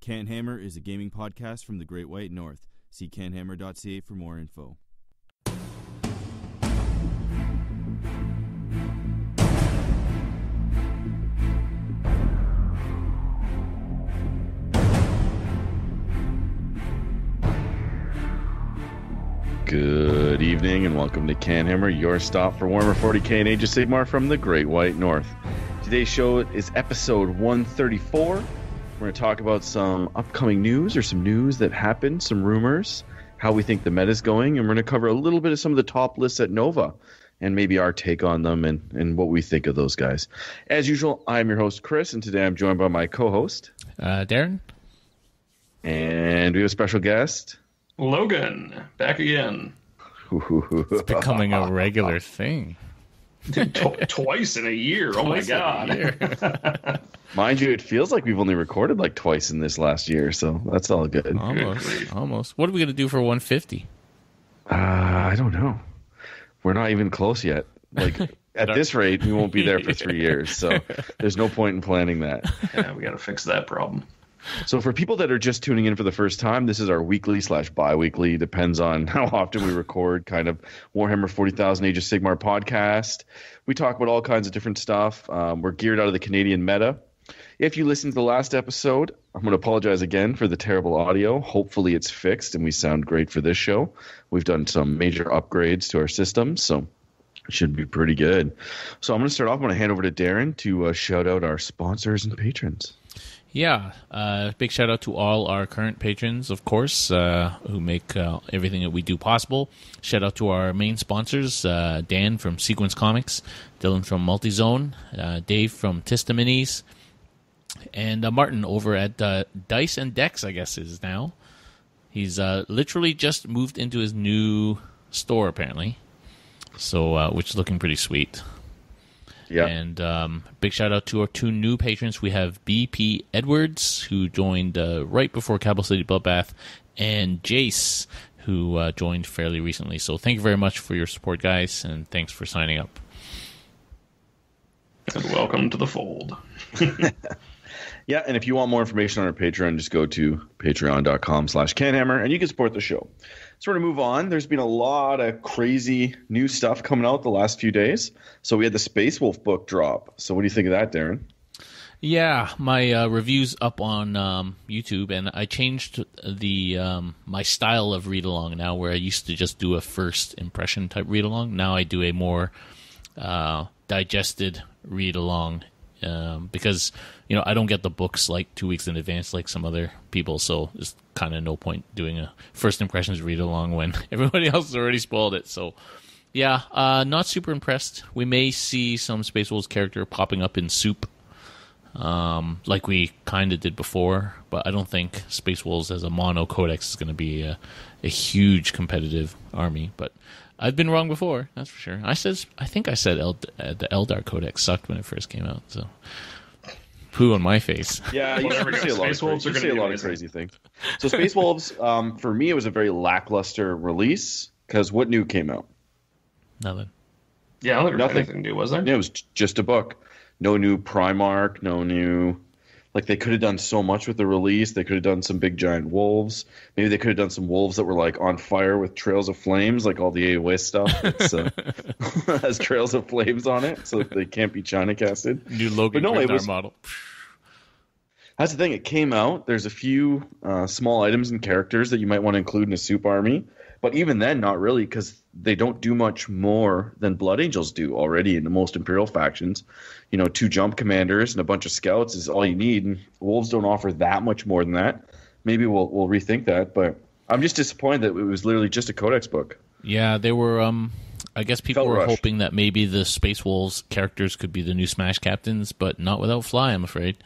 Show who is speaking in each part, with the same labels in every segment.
Speaker 1: CanHammer is a gaming podcast from the Great White North. See canhammer.ca for more info.
Speaker 2: Good evening and welcome to CanHammer, your stop for Warhammer 40k and Age of Sigmar from the Great White North. Today's show is episode 134. We're going to talk about some upcoming news or some news that happened, some rumors, how we think the meta's going, and we're going to cover a little bit of some of the top lists at Nova and maybe our take on them and what we think of those guys. As usual, I'm your host, Chris, and today I'm joined by my co-host,
Speaker 3: Darren.
Speaker 2: And we have a special guest,
Speaker 4: Logan, back again.
Speaker 3: It's becoming a regular thing.
Speaker 4: Twice in a year. Oh my god.
Speaker 2: Mind you, it feels like we've only recorded like twice in this last year, so that's all good.
Speaker 3: Almost. What are we going to do for 150?
Speaker 2: I don't know. We're not even close yet. Like at this rate, we won't be there for 3 years, so there's no point in planning that.
Speaker 4: Yeah, we got to fix that problem.
Speaker 2: So for people that are just tuning in for the first time, this is our weekly/bi-weekly, depends on how often we record, kind of Warhammer 40,000 Age of Sigmar podcast. We talk about all kinds of different stuff. We're geared out of the Canadian meta. If you listened to the last episode, I'm going to apologize again for the terrible audio. Hopefully it's fixed and we sound great for this show. We've done some major upgrades to our systems, so it should be pretty good. So I'm going to start off. I'm going to hand over to Darren to shout out our sponsors and patrons.
Speaker 3: Yeah, big shout out to all our current patrons, of course, who make everything that we do possible. Shout out to our main sponsors, Dan from Sequence Comics, Dylan from Multizone, Dave from Tista Minis, and Martin over at Dice and Decks, I guess is now. He's literally just moved into his new store, apparently, so which is looking pretty sweet.
Speaker 2: Yeah.
Speaker 3: And big shout out to our two new patrons. We have BP Edwards, who joined right before Capital City Bloodbath, and Jace, who joined fairly recently. So thank you very much for your support, guys, and thanks for signing up.
Speaker 4: And welcome to the fold.
Speaker 2: Yeah, and if you want more information on our Patreon, just go to patreon.com/CanHammer, and you can support the show. So we're going to move on. There's been a lot of crazy new stuff coming out the last few days. So we had the Space Wolf book drop. So what do you think of that, Darren?
Speaker 3: Yeah, my review's up on YouTube, and I changed the my style of read-along now, where I used to just do a first impression type read-along. Now I do a more digested read-along. Because I don't get the books like 2 weeks in advance like some other people, so there's kind of no point doing a first impressions read along when everybody else has already spoiled it. So yeah, not super impressed. We may see some Space Wolves character popping up in Soup, like we kind of did before, but I don't think Space Wolves as a mono codex is going to be a huge competitive army. But I've been wrong before, that's for sure. I think I said the Eldar Codex sucked when it first came out, so poo on my face.
Speaker 2: Yeah, you say a lot of crazy things. So Space Wolves, for me, it was a very lackluster release, because what new came out?
Speaker 3: Nothing.
Speaker 4: Yeah, I don't think there was anything new, was there?
Speaker 2: Yeah, it was just a book. No new Primarch, no new... Like, they could have done so much with the release. They could have done some big giant wolves. Maybe they could have done some wolves that were, like, on fire with trails of flames, like all the AOS stuff. It's, has trails of flames on it, so they can't be China casted.
Speaker 3: New Logan model.
Speaker 2: That's the thing. It came out. There's a few small items and characters that you might want to include in a soup army. But even then, not really, because they don't do much more than Blood Angels do already in the most Imperial factions. 2 jump commanders and a bunch of scouts is all you need. And Wolves don't offer that much more than that. Maybe we'll rethink that. But I'm just disappointed that it was literally just a Codex book.
Speaker 3: Yeah, they were... I guess people were hoping that maybe the Space Wolves characters could be the new Smash Captains, but not without Fly, I'm afraid.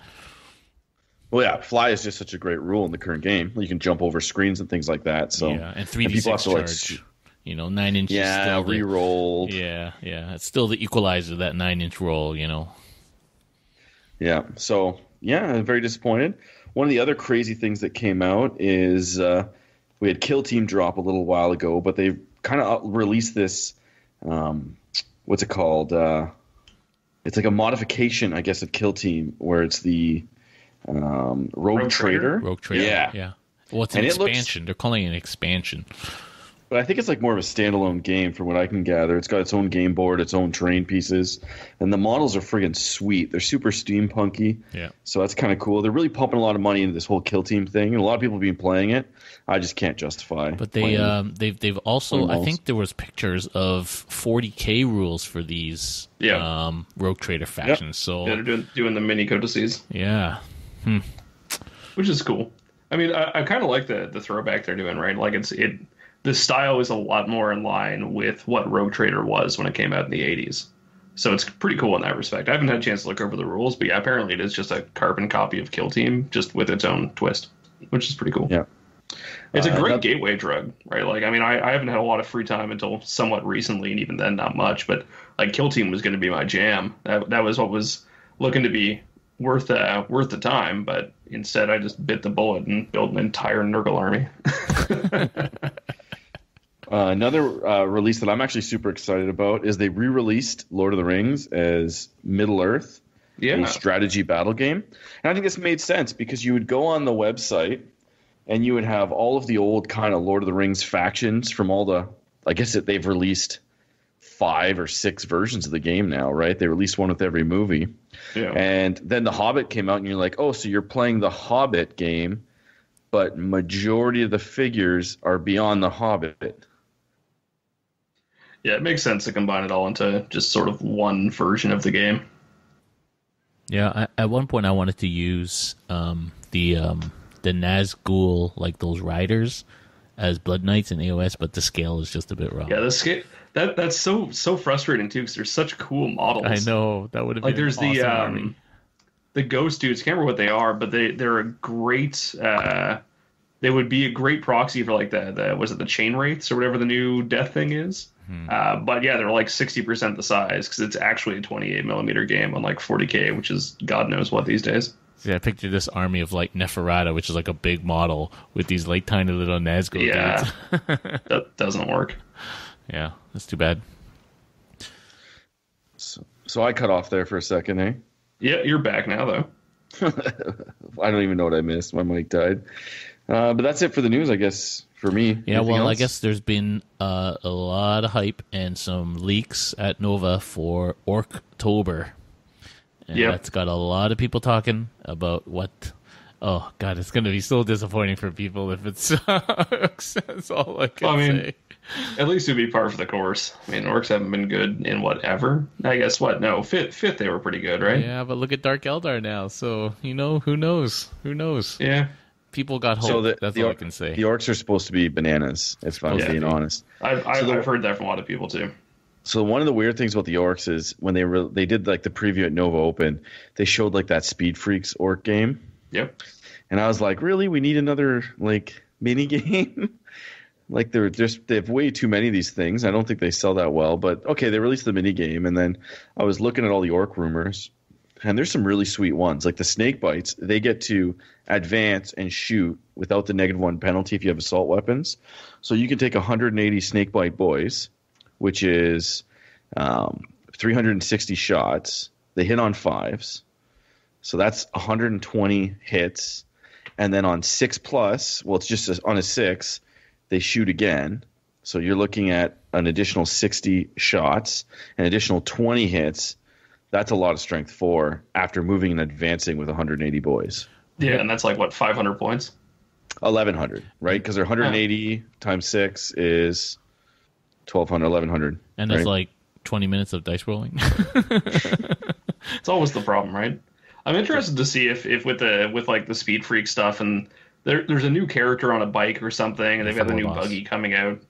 Speaker 2: Well, yeah, Fly is just such a great rule in the current game. You can jump over screens and things like that. So
Speaker 3: yeah, and 3d6 charge. 9 inches.
Speaker 2: Yeah,
Speaker 3: still
Speaker 2: re-rolled.
Speaker 3: Yeah. It's still the equalizer, that 9-inch roll,
Speaker 2: Yeah, so, yeah, I'm very disappointed. One of the other crazy things that came out is we had Kill Team drop a little while ago, but they kind of released this, what's it called? It's like a modification, I guess, of Kill Team, where it's the Rogue Trader.
Speaker 3: Rogue Trader. Yeah. Well, it's an expansion. They're calling it an expansion.
Speaker 2: But I think it's like more of a standalone game from what I can gather. It's got its own game board, its own terrain pieces, and the models are friggin' sweet. They're super steampunky.
Speaker 3: Yeah.
Speaker 2: So that's kind of cool. They're really pumping a lot of money into this whole kill team thing, and a lot of people have been playing it. I just can't justify.
Speaker 3: But they've also, I think there was pictures of 40K rules for these Rogue Trader factions. Yep. So
Speaker 4: they're doing the mini codices.
Speaker 3: Yeah.
Speaker 4: Which is cool. I mean, I kind of like the throwback they're doing, right? Like the style is a lot more in line with what Rogue Trader was when it came out in the 80s. So it's pretty cool in that respect. I haven't had a chance to look over the rules, but yeah, apparently it is just a carbon copy of Kill Team, just with its own twist, which is pretty cool.
Speaker 2: Yeah.
Speaker 4: It's a great gateway drug, right? Like, I mean, I haven't had a lot of free time until somewhat recently, and even then not much, but like Kill Team was going to be my jam. That was what was looking to be worth the time, but instead I just bit the bullet and built an entire Nurgle army.
Speaker 2: Another release that I'm actually super excited about is they re-released Lord of the Rings as Middle-earth, a strategy battle game. And I think this made sense because you would go on the website and you would have all of the old kind of Lord of the Rings factions from all the, I guess that they've released 5 or 6 versions of the game now, right? They released one with every movie. Yeah. And then The Hobbit came out and you're like, oh, so you're playing the Hobbit game, but majority of the figures are beyond the Hobbit.
Speaker 4: Yeah, it makes sense to combine it all into just sort of one version of the game.
Speaker 3: Yeah, at one point I wanted to use the Nazgul, like those riders, as Blood Knights in AOS, but the scale is just a bit wrong.
Speaker 4: Yeah, the scale that's so frustrating too because there's such cool models.
Speaker 3: I know that would have been
Speaker 4: there's
Speaker 3: awesome army.
Speaker 4: The ghost dudes. Can't remember what they are, but they're a great. They would be a great proxy for like the was it the chain wraiths or whatever the new death thing is. But yeah, they're like 60% the size because it's actually a 28mm game on like 40K, which is God knows what these days.
Speaker 3: Yeah, I picture this army of like Neferata, which is like a big model with these like tiny little Nazgul dudes.
Speaker 4: That doesn't work.
Speaker 3: Yeah, that's too bad.
Speaker 2: So I cut off there for a second, eh?
Speaker 4: Yeah, you're back now though.
Speaker 2: I don't even know what I missed. My mic died. But that's it for the news, I guess. For me,
Speaker 3: yeah. Well, else? I guess there's been a lot of hype and some leaks at Nova for Orktober, and that's got a lot of people talking about what. Oh God, it's going to be so disappointing for people if it sucks. That's all I can say.
Speaker 4: At least it'd be par for the course. I mean, orcs haven't been good in whatever. I guess what? No, fifth they were pretty good, right?
Speaker 3: Yeah, but look at Dark Eldar now. So who knows? Who knows?
Speaker 4: Yeah.
Speaker 3: People got hope. So that's all I can say.
Speaker 2: The orcs are supposed to be bananas, if I'm being honest.
Speaker 4: I've heard that from a lot of people too.
Speaker 2: So one of the weird things about the orcs is when they did like the preview at Nova Open, they showed like that Speed Freaks orc game.
Speaker 4: Yep.
Speaker 2: And I was like, really? We need another like mini game? Like they have way too many of these things. I don't think they sell that well. But okay, they released the mini game, and then I was looking at all the orc rumors. And there's some really sweet ones. Like the snake bites, they get to advance and shoot without the -1 penalty if you have assault weapons. So you can take 180 snake bite boys, which is 360 shots. They hit on 5s. So that's 120 hits. And then on 6+, well, it's just on a 6, they shoot again. So you're looking at an additional 60 shots, an additional 20 hits. That's a lot of strength 4 after moving and advancing with 180 boys.
Speaker 4: Yeah, and that's like, what, 500 points?
Speaker 2: 1,100, right? Because they're 180 times 6 is 1,200, 1,100.
Speaker 3: And that's like 20 minutes of dice rolling.
Speaker 4: It's always the problem, right? I'm interested to see if with like the Speed Freak stuff, and there's a new character on a bike or something, and they've got the new buggy coming out.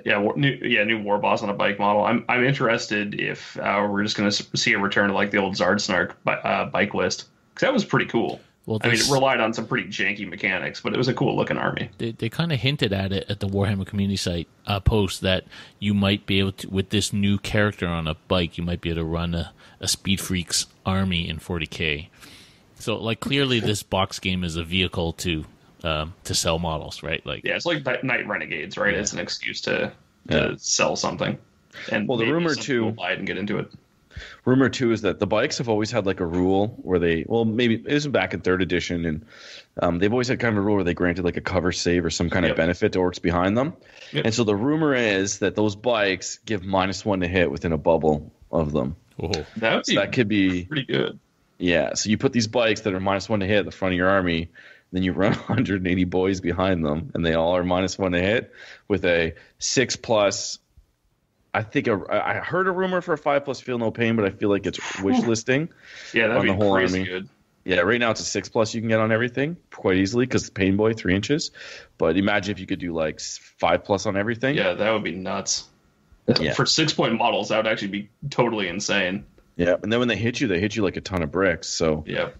Speaker 4: Yeah, new war boss on a bike model. I'm interested if we're just going to see a return to like the old Zardsnark bike list, because that was pretty cool. Well, I mean, it relied on some pretty janky mechanics, but it was a cool looking army.
Speaker 3: They kind of hinted at it at the Warhammer community site post that you might be able to, with this new character on a bike, you might be able to run a Speed Freaks army in 40K. So, like, clearly this box game is a vehicle to sell models, right? Like,
Speaker 4: yeah, it's like Night Renegades, right? Yeah. It's an excuse to sell something. And
Speaker 2: well, the rumor too,
Speaker 4: buy it and get into it.
Speaker 2: rumor too is that the bikes have always had like a rule where maybe it was back in 3rd edition, and they've always had kind of a rule where they granted like a cover save or some kind of benefit to orcs behind them. And so the rumor is that those bikes give -1 to hit within a bubble of them.
Speaker 3: Whoa.
Speaker 2: That could be
Speaker 4: pretty good.
Speaker 2: Yeah, so you put these bikes that are -1 to hit at the front of your army, then you run 180 boys behind them, and they all are -1 to hit with a 6+. I think I heard a rumor for a 5+ feel no pain, but I feel like it's wish listing.
Speaker 4: Yeah, that'd
Speaker 2: on
Speaker 4: be
Speaker 2: the whole
Speaker 4: crazy
Speaker 2: army.
Speaker 4: good.
Speaker 2: Yeah, right now it's a 6+ you can get on everything quite easily because Pain Boy 3 inches. But imagine if you could do like 5+ on everything.
Speaker 4: Yeah, that would be nuts.
Speaker 2: Yeah.
Speaker 4: For 6-point models, that would actually be totally insane.
Speaker 2: Yeah, and then when they hit you like a ton of bricks. So yeah,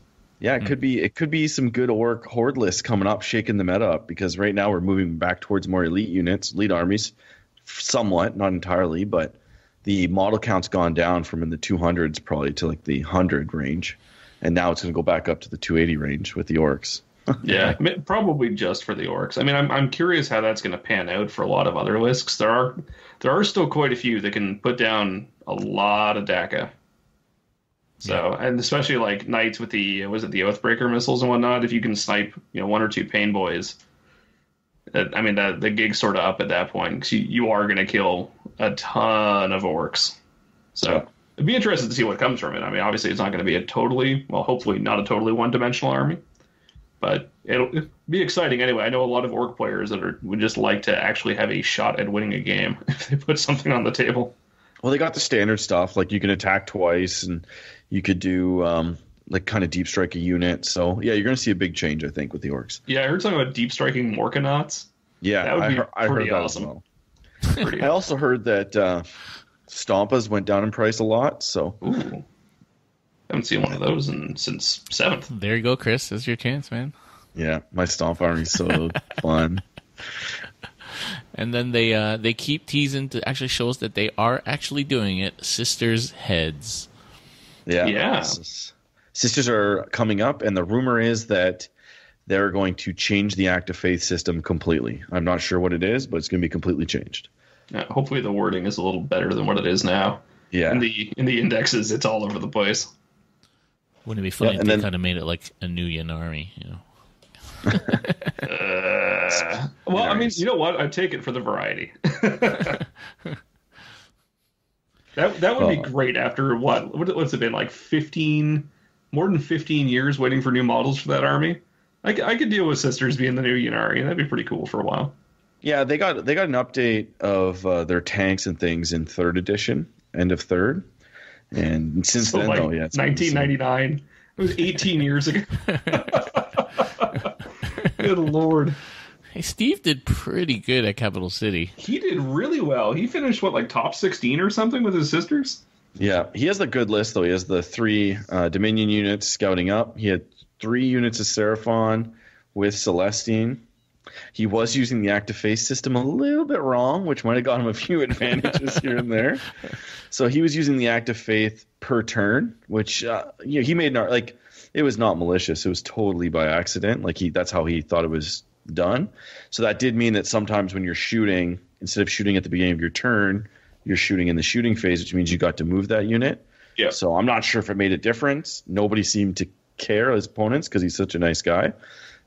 Speaker 2: it could be some good orc horde lists coming up, shaking the meta up, because right now we're moving back towards more elite units, elite armies, somewhat, not entirely, but the model count's gone down from in the 200s probably to like the 100 range, and now it's going to go back up to the 280 range with the orcs.
Speaker 4: Yeah, probably just for the orcs. I mean, I'm curious how that's going to pan out for a lot of other lists. There are still quite a few that can put down a lot of DACA. So, and especially like knights with the Oathbreaker missiles and whatnot, if you can snipe, 1 or 2 pain boys, I mean, the gig's sort of up at that point, because you are going to kill a ton of orcs. So it'd be interesting to see what comes from it. I mean, obviously it's not going to be hopefully not a totally one-dimensional army, but it'll be exciting anyway. I know a lot of orc players that would just like to actually have a shot at winning a game if they put something on the table.
Speaker 2: Well, they got the standard stuff, like you can attack twice, and you could do like kind of deep strike a unit. So yeah, you're going to see a big change, I think, with the orcs.
Speaker 4: Yeah, I heard something about deep striking Morkanauts.
Speaker 2: Yeah,
Speaker 4: that would be
Speaker 2: I heard that
Speaker 4: awesome.
Speaker 2: as well. I also heard that Stompas went down in price a lot. So
Speaker 4: ooh, haven't seen one of those since 7th.
Speaker 3: There you go, Chris. That's your chance, man.
Speaker 2: Yeah, my Stomp army's so fun.
Speaker 3: And then they keep teasing to actually show us that they are actually doing it. Sisters' heads.
Speaker 2: Yeah. Sisters are coming up, and the rumor is that they're going to change the Act of Faith system completely. I'm not sure what it is, but it's going to be completely changed.
Speaker 4: Yeah, hopefully the wording is a little better than what it is now.
Speaker 2: Yeah.
Speaker 4: In the indexes, it's all over the place.
Speaker 3: Wouldn't it be funny if they kind of made it like a new Yanari,
Speaker 4: Well, I mean, you know what? I'd take it for the variety. That would be great after what's it been, like more than 15 years waiting for new models for that army? I could deal with Sisters being the new Yanari, and that'd be pretty cool for a while.
Speaker 2: Yeah, they got an update of their tanks and things in 3rd edition, end of 3rd. And since then,
Speaker 4: like,
Speaker 2: it's
Speaker 4: 1999. It was 18 years ago. Good Lord.
Speaker 3: Hey, Steve did pretty good at Capital City.
Speaker 4: He did really well. He finished, like top 16 or something with his Sisters?
Speaker 2: Yeah, he has the good list, though. He has the 3 Dominion units scouting up. He had 3 units of Seraphon with Celestine. He was using the Active Faith system a little bit wrong, which might have got him a few advantages here and there. So he was using the Active Faith per turn, which he made it was not malicious. It was totally by accident. That's how he thought it was done. So that did mean that sometimes when you're shooting, instead of shooting at the beginning of your turn, you're shooting in the shooting phase, which means you got to move that unit.
Speaker 4: Yeah.
Speaker 2: So I'm not sure if it made a difference. Nobody seemed to care, his opponents, because he's such a nice guy.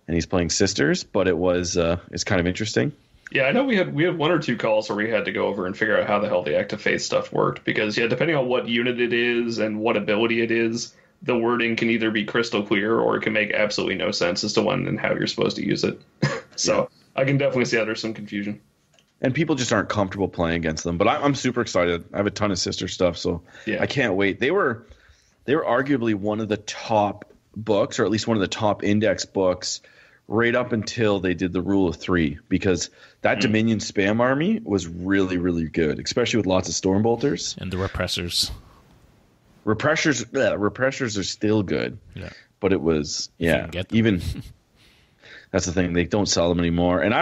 Speaker 2: And he's playing Sisters, but it's kind of interesting.
Speaker 4: Yeah, I know we had 1 or 2 calls where we had to go over and figure out how the hell the Active Faith stuff worked, because depending on what unit it is and what ability it is, the wording can either be crystal clear or it can make absolutely no sense as to when and how you're supposed to use it. So I can definitely see how there's some confusion.
Speaker 2: And people just aren't comfortable playing against them. But I'm super excited. I have a ton of Sister stuff, so I can't wait. They were arguably one of the top books, or at least one of the top index books, right up until they did the Rule of 3, because that Dominion spam army was really, really good, especially with lots of Stormbolters.
Speaker 3: And the Repressors.
Speaker 2: Repressors are still good.
Speaker 3: Yeah.
Speaker 2: But it was,
Speaker 3: even
Speaker 2: that's the thing. They don't sell them anymore. And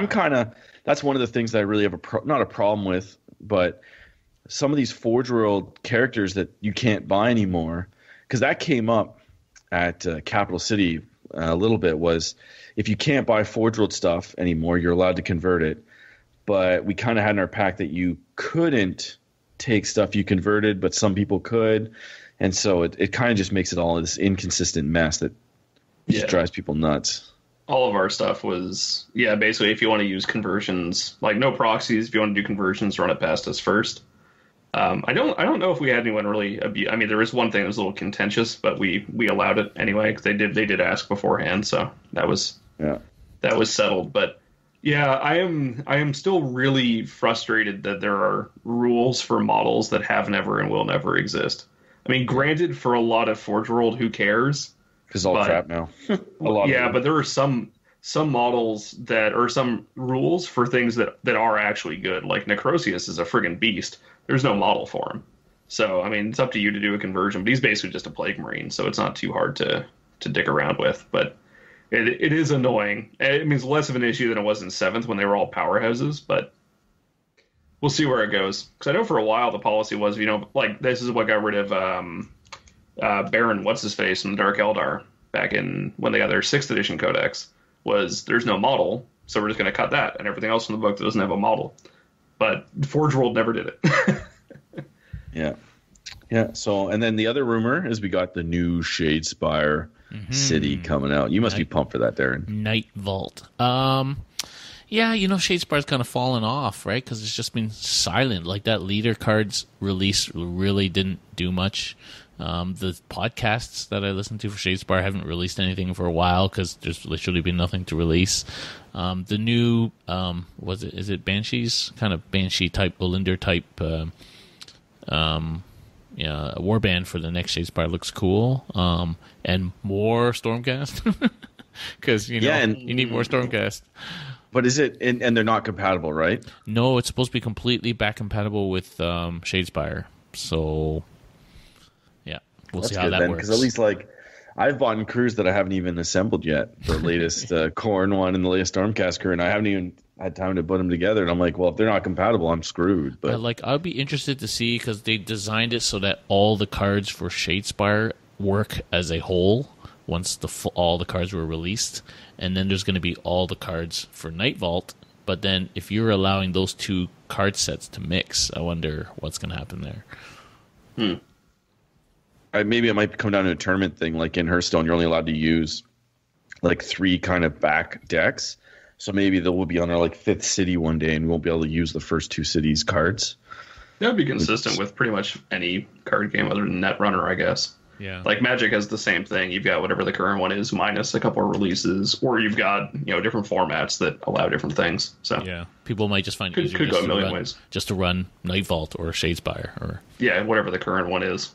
Speaker 2: that's one of the things that I really have not a problem with, but some of these Forge World characters that you can't buy anymore, because that came up at Capital City a little bit, was if you can't buy Forge World stuff anymore, you're allowed to convert it. But we kind of had in our pack that you couldn't take stuff you converted, but some people could. And so it kind of just makes it all this inconsistent mess that just drives people nuts.
Speaker 4: All of our stuff was, basically if you want to use conversions, like no proxies, if you want to do conversions, run it past us first. I don't know if we had anyone really abuse. I mean, there was one thing that was a little contentious, but we allowed it anyway because they did ask beforehand, so that was settled. But yeah, I am still really frustrated that there are rules for models that have never and will never exist. I mean, granted, for a lot of Forge World, who cares?
Speaker 2: Because all crap now.
Speaker 4: But there are some models that are some rules for things that are actually good. Like Necrosius is a friggin' beast. There's no model for him. So, I mean, it's up to you to do a conversion. But he's basically just a Plague Marine, so it's not too hard to dick around with. But it is annoying. I mean, it's less of an issue than it was in 7th when they were all powerhouses, but we'll see where it goes. Because I know for a while the policy was, like, this is what got rid of Baron What's-His-Face from the Dark Eldar back in when they got their 6th edition codex, was there's no model, so we're just going to cut that, and everything else in the book that doesn't have a model. But Forge World never did it.
Speaker 2: Yeah. So, and then the other rumor is we got the new Shadespire city coming out. You must be pumped for that, Darren.
Speaker 3: Night Vault. Yeah, Shadespire's kind of fallen off, right? Because it's just been silent. Like that leader card's release really didn't do much. The podcasts that I listen to for Shadespire haven't released anything for a while because there's literally been nothing to release. The new, is it Banshees? Kind of Banshee type, Belinda type, warband for the next Shadespire looks cool. And more Stormcast. Because, you need more Stormcast.
Speaker 2: But is it, and they're not compatible, right?
Speaker 3: No, it's supposed to be completely back compatible with Shadespire. So, yeah, we'll see how that works.
Speaker 2: Because at least, like, I've bought crews that I haven't even assembled yet. The latest Khorne one and the latest Stormcast crew, and I haven't even had time to put them together. And I'm like, well, if they're not compatible, I'm screwed. But
Speaker 3: I'd be interested to see, because they designed it so that all the cards for Shadespire work as a whole once all the cards were released. And then there's going to be all the cards for Night Vault. But then if you're allowing those two card sets to mix, I wonder what's going to happen there.
Speaker 2: Maybe it might come down to a tournament thing. Like in Hearthstone, you're only allowed to use like 3 kind of back decks. So maybe they will be on our like 5th city one day and we won't be able to use the first 2 cities cards.
Speaker 4: That would be consistent with pretty much any card game other than Netrunner, I guess.
Speaker 3: Yeah.
Speaker 4: Like Magic has the same thing. You've got whatever the current one is minus a couple of releases, or you've got different formats that allow different things. So
Speaker 3: yeah, people might just find it easier
Speaker 4: could go a million ways.
Speaker 3: Just to run Night Vault or Shadespire or
Speaker 4: whatever the current one is.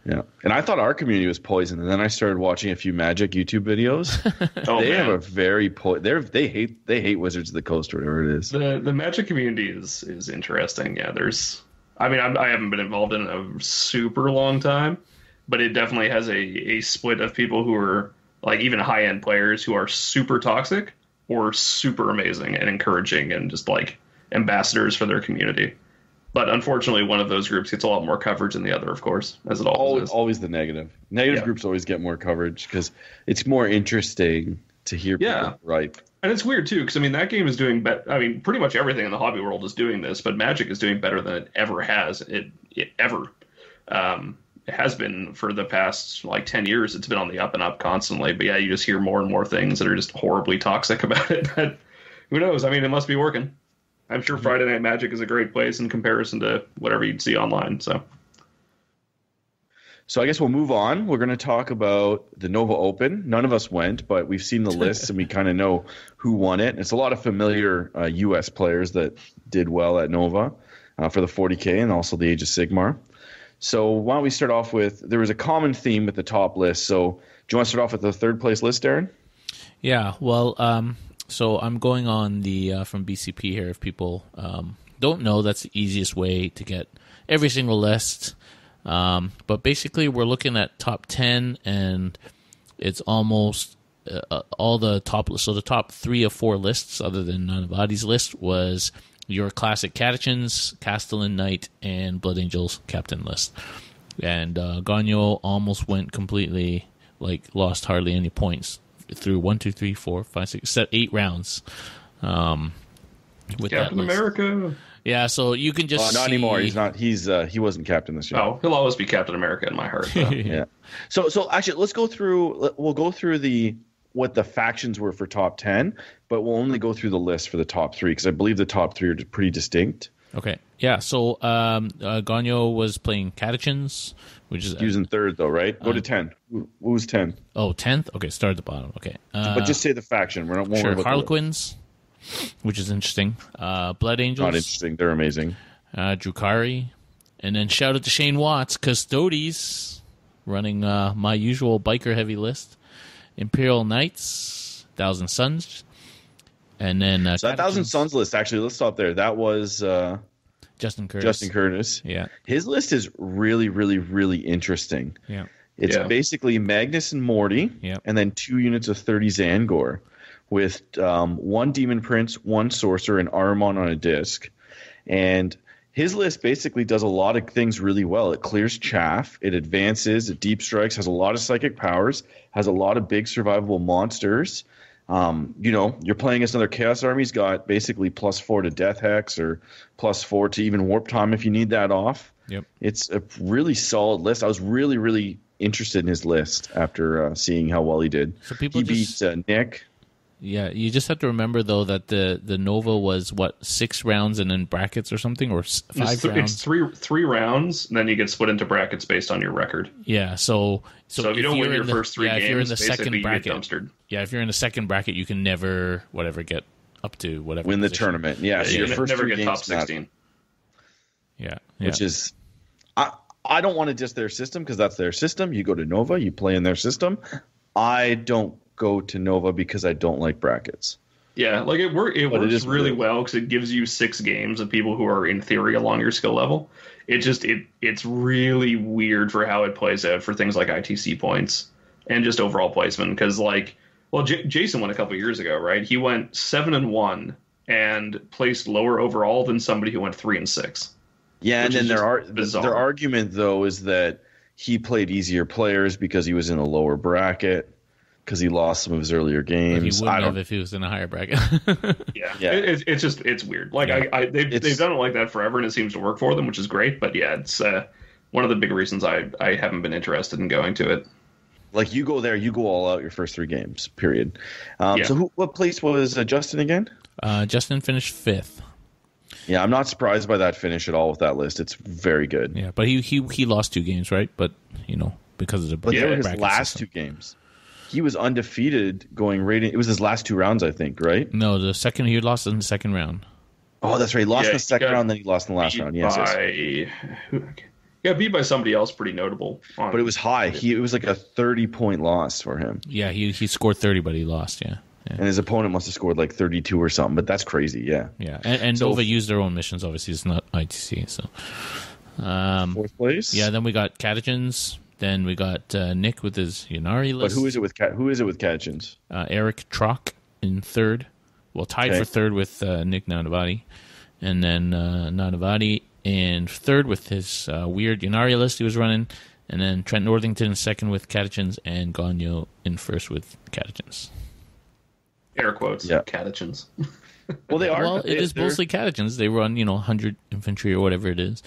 Speaker 2: Yeah, and I thought our community was poison, and then I started watching a few Magic YouTube videos. They have a very they hate Wizards of the Coast or whatever it is.
Speaker 4: The Magic community is interesting. Yeah, I haven't been involved in it a super long time, but it definitely has a split of people who are like even high end players who are super toxic or super amazing and encouraging and just like ambassadors for their community. But unfortunately, one of those groups gets a lot more coverage than the other, of course, as it always is.
Speaker 2: Always the negative. Negative groups always get more coverage because it's more interesting to hear people right.
Speaker 4: And it's weird, too, because, that game is doing better. Pretty much everything in the hobby world is doing this, but Magic is doing better than it ever has. It has been for the past, 10 years. It's been on the up and up constantly. But, yeah, you just hear more and more things that are just horribly toxic about it. But who knows? It must be working. I'm sure Friday Night Magic is a great place in comparison to whatever you'd see online. So
Speaker 2: I guess we'll move on. We're going to talk about the Nova Open. None of us went, but we've seen the lists and we kind of know who won it. It's a lot of familiar U.S. players that did well at Nova for the 40K and also the Age of Sigmar. So why don't we start off with, there was a common theme with the top list. So do you want to start off with the 3rd place list, Darren?
Speaker 3: Yeah, well, so I'm going on the from BCP here. If people don't know, that's the easiest way to get every single list. But basically, we're looking at top 10, and it's almost all the top. So the top 3 of 4 lists, other than Nanavati's list, was your classic Catechins, Castellan Knight, and Blood Angels Captain list. And Gagno almost went completely, lost hardly any points through 1, 2, 3, 4, 5, 6, 7, 8 rounds. With
Speaker 4: Captain America.
Speaker 3: Yeah, so you can just
Speaker 2: not anymore. He's not. He wasn't captain this year.
Speaker 4: Oh, he'll always be Captain America in my heart. Though.
Speaker 2: Yeah. So actually, let's go through. We'll go through what the factions were for top 10, but we'll only go through the list for the top 3 because I believe the top 3 are pretty distinct.
Speaker 3: Okay. Yeah. So Ganyo was playing Catechins, which is
Speaker 2: He was in third though, right? Go to 10. Who was 10?
Speaker 3: Oh, 10th? Okay, start at the bottom. Okay.
Speaker 2: But just say the faction. We're not worry about
Speaker 3: Harlequins, which is interesting. Blood Angels.
Speaker 2: Not interesting. They're amazing.
Speaker 3: Drukari. And then shout out to Shane Watts, Custodes, running my usual biker-heavy list. Imperial Knights, Thousand Suns. And then
Speaker 2: so that Thousand Suns list, actually, let's stop there. That was
Speaker 3: Justin Curtis.
Speaker 2: Justin Curtis.
Speaker 3: Yeah.
Speaker 2: His list is really, really, really interesting.
Speaker 3: Yeah.
Speaker 2: It's basically Magnus and Morty, and then 2 units of 30 Zangor, with 1 Demon Prince, 1 Sorcerer, and Armon on a disc. And his list basically does a lot of things really well. It clears chaff, it advances, it deep strikes, has a lot of psychic powers, has a lot of big survivable monsters. You're playing against another Chaos Army. He's got basically +4 to Death Hex or +4 to even Warp Time if you need that off.
Speaker 3: Yep.
Speaker 2: It's a really solid list. I was really, really interested in his list after seeing how well he did.
Speaker 3: So people
Speaker 2: beat Nick.
Speaker 3: Yeah, you just have to remember though that the Nova was 6 rounds and then brackets or something, or 5 rounds.
Speaker 4: It's three rounds, and then you get split into brackets based on your record.
Speaker 3: Yeah, so
Speaker 4: if you don't win your first 3 games,
Speaker 3: if you're in the second bracket,
Speaker 4: you get dumpstered.
Speaker 3: Yeah, if you're in the second bracket, you can never get up to whatever
Speaker 2: win
Speaker 3: position.
Speaker 2: the tournament. Yeah, so
Speaker 4: you
Speaker 2: your first
Speaker 4: never
Speaker 2: 3
Speaker 4: get
Speaker 2: games
Speaker 4: top 16.
Speaker 3: Yeah,
Speaker 2: which is I don't want to diss their system because that's their system. You go to Nova, you play in their system. I don't go to Nova because I don't like brackets.
Speaker 4: Yeah, like it works really well because it gives you 6 games of people who are in theory along your skill level. It's really weird for how it plays out for things like ITC points and just overall placement. Because Jason went a couple years ago, right? He went 7-1 and placed lower overall than somebody who went 3-6.
Speaker 2: Yeah, and then their argument though is that he played easier players because he was in a lower bracket. Because he lost some of his earlier games.
Speaker 3: But he wouldn't have if he was in a higher bracket.
Speaker 4: Yeah. It's weird. Like they've done it like that forever, and it seems to work for them, which is great. But yeah, it's one of the big reasons I haven't been interested in going to it.
Speaker 2: Like you go there, you go all out your first 3 games. Period. So what place was Justin again?
Speaker 3: Justin finished 5th.
Speaker 2: Yeah, I'm not surprised by that finish at all with that list. It's very good.
Speaker 3: Yeah, but he lost 2 games, right? But because of the
Speaker 2: but they were his last system. 2 games. He was undefeated going rating. It was his last 2 rounds, I think, right?
Speaker 3: No, he lost in the second round.
Speaker 2: Oh, that's right. He lost in the second round, then he lost in the last round. Yes.
Speaker 4: Beat by somebody else pretty notable.
Speaker 2: But it was high. It was like a 30-point loss for him.
Speaker 3: Yeah, he scored 30, but he lost, yeah.
Speaker 2: And his opponent must have scored like 32 or something, but that's crazy, yeah.
Speaker 3: Yeah, and so, Nova used their own missions, obviously. It's not ITC, so.
Speaker 2: 4th place?
Speaker 3: Yeah, then we got Catechins. Then we got Nick with his Yunari list.
Speaker 2: But who is it with Catechins?
Speaker 3: Eric Trock in 3rd. Well, tied for 3rd with Nick Nanavati. And then Nanavati in 3rd with his weird Yunari list he was running. And then Trent Northington in 2nd with Catechins. And Ganyo in 1st with Catechins.
Speaker 4: Air quotes, Catechins.
Speaker 2: Well, they are.
Speaker 3: Well, it is mostly Catechins. They run, 100 infantry or whatever it is.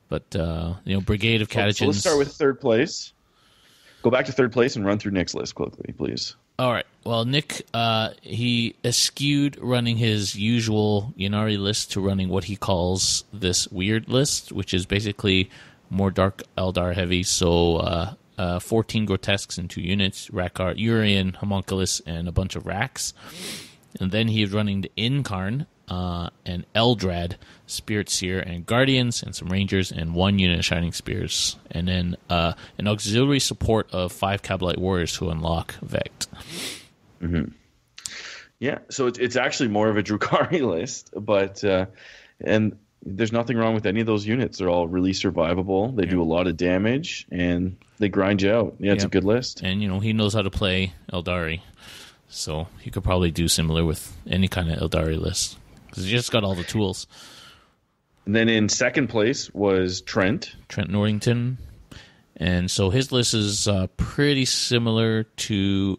Speaker 3: But, Brigade of Catechins.
Speaker 2: So let's start with 3rd place. Go back to 3rd place and run through Nick's list quickly, please.
Speaker 3: All right. Well, Nick, he eschewed running his usual Yunari list to running what he calls this weird list, which is basically more Dark Eldar heavy. So 14 Grotesques in 2 units, Rakkar, Urian, Homunculus, and a bunch of Racks. And then he is running the Incarn, and Eldrad, Spirit Seer, and Guardians, and some Rangers, and 1 unit of Shining Spears. And then an auxiliary support of 5 Kabalite Warriors who unlock Vect.
Speaker 2: Mm-hmm. Yeah, so it's actually more of a Drukari list, but and there's nothing wrong with any of those units. They're all really survivable. They do a lot of damage, and they grind you out. Yeah, it's a good list.
Speaker 3: And, he knows how to play Eldari. So he could probably do similar with any kind of Eldari list. Because he just got all the tools.
Speaker 2: And then in 2nd place was Trent
Speaker 3: Northington. And so his list is pretty similar to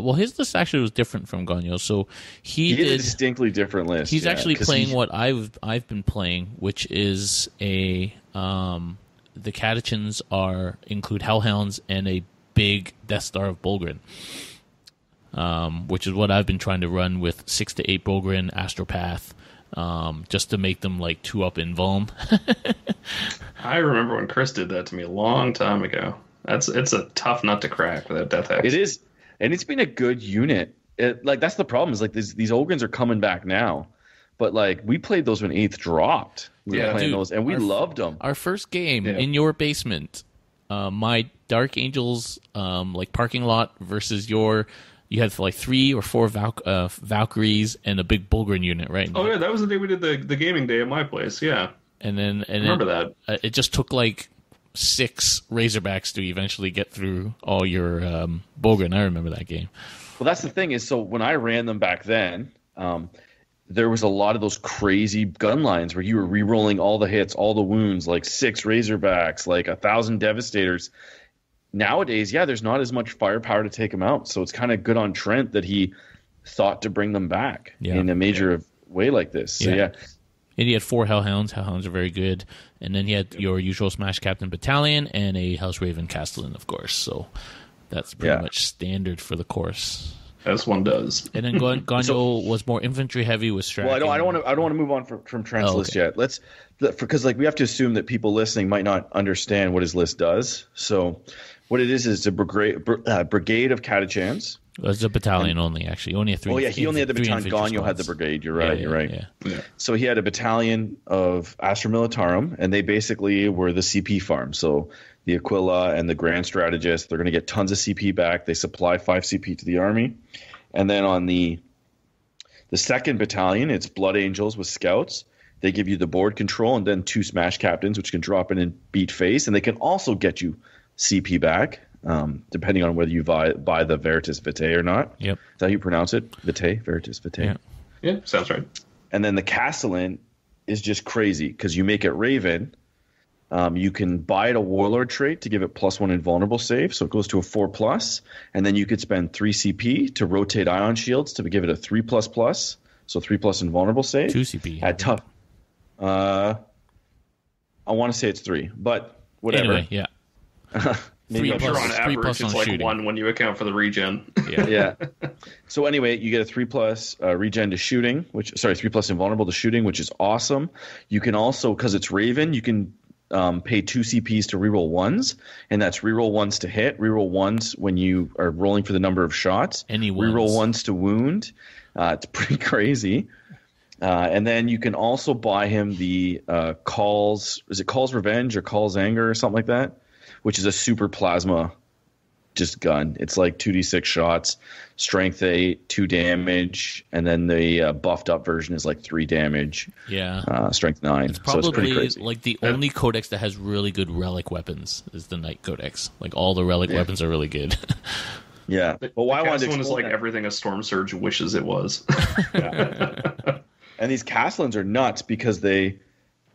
Speaker 3: Well, his list actually was different from Gagno's. So he
Speaker 2: did a distinctly different list.
Speaker 3: He's actually playing what I've been playing, which is the catechins include Hellhounds and a big Death Star of Bulgrin, which is what I've been trying to run with 6 to 8 Bulgrin, Astropath, just to make them like 2-up in Vuln.
Speaker 4: I remember when Chris did that to me a long time ago. It's a tough nut to crack without Death Hex.
Speaker 2: It is, and it's been a good unit. That's the problem. Is like these Ogrins are coming back now, but like we played those when 8th dropped. We were playing those, and we loved them.
Speaker 3: Our first game in your basement, my Dark Angels like parking lot versus you had like 3 or 4 Valkyries and a big Bulgrin unit, right?
Speaker 4: Oh yeah, that was the day we did the gaming day at my place. Yeah,
Speaker 3: and then
Speaker 4: remember that
Speaker 3: it just took like 6 Razorbacks to eventually get through all your Bulgrin. I remember that game.
Speaker 2: Well, that's the thing is, so when I ran them back then, there was a lot of those crazy gun lines where you were re-rolling all the hits, all the wounds, like 6 Razorbacks, like 1,000 Devastators. Nowadays, there's not as much firepower to take them out, so it's kind of good on Trent that he thought to bring them back in a major way like this. So
Speaker 3: And he had 4 Hellhounds. Hellhounds are very good. And then he had your usual Smash Captain Battalion and a House Raven Castellan, of course. So that's pretty much standard for the course.
Speaker 4: As one does.
Speaker 3: And then Gagno was more infantry heavy with Strat.
Speaker 2: Well, I don't want to move on from Trent's list yet. Because like we have to assume that people listening might not understand what his list does. So what it is a brigade of Catachans.
Speaker 3: It's a battalion only, actually. He only had 3.
Speaker 2: Oh, yeah, he only had the battalion. Gagno had the brigade. You're right. Yeah. So he had a battalion of Astra Militarum, and they basically were the CP farm. So the Aquila and the Grand Strategist, they're going to get tons of CP back. They supply 5 CP to the army. And then on the second battalion, it's Blood Angels with Scouts. They give you the board control and then 2 Smash Captains, which can drop in and beat face. And they can also get you CP back. Depending on whether you buy the Veritas Vitae or not.
Speaker 3: Yep.
Speaker 2: Is that how you pronounce it? Vitae? Veritas Vitae?
Speaker 4: Yeah, sounds right.
Speaker 2: And then the Castellan is just crazy because you make it Raven. You can buy it a Warlord trait to give it +1 invulnerable save, so it goes to a 4+. And then you could spend 3 CP to rotate Ion Shields to give it a 3++, so 3+ invulnerable save.
Speaker 3: 2 CP.
Speaker 2: At tough. I want to say it's 3, but whatever.
Speaker 3: Anyway, yeah.
Speaker 4: Maybe I'm sure on average
Speaker 3: plus
Speaker 4: it's
Speaker 3: on
Speaker 4: like
Speaker 3: shooting.
Speaker 4: 1 when you account for the regen.
Speaker 2: Yeah. So anyway, you get a 3+ regen to shooting, 3+ invulnerable to shooting, which is awesome. You can also, because it's Raven, you can pay 2 CPs to reroll 1s, and that's reroll 1s to hit, reroll 1s when you are rolling for the number of shots, reroll 1s to wound. It's pretty crazy. And then you can also buy him the Call's Revenge or Call's Anger or something like that, which is a super plasma just gun. It's like 2d6 shots, strength 8, 2 damage, and then the buffed up version is like 3 damage.
Speaker 3: Yeah.
Speaker 2: Strength 9.
Speaker 3: It's probably
Speaker 2: so it's pretty crazy.
Speaker 3: like the only codex that has really good relic weapons is the Knight Codex. Like all the relic weapons are really good.
Speaker 2: Yeah.
Speaker 4: But
Speaker 2: why I wanted to
Speaker 4: one is like
Speaker 2: that.
Speaker 4: everything a Storm Surge wishes it was.
Speaker 2: And these Castellans are nuts because they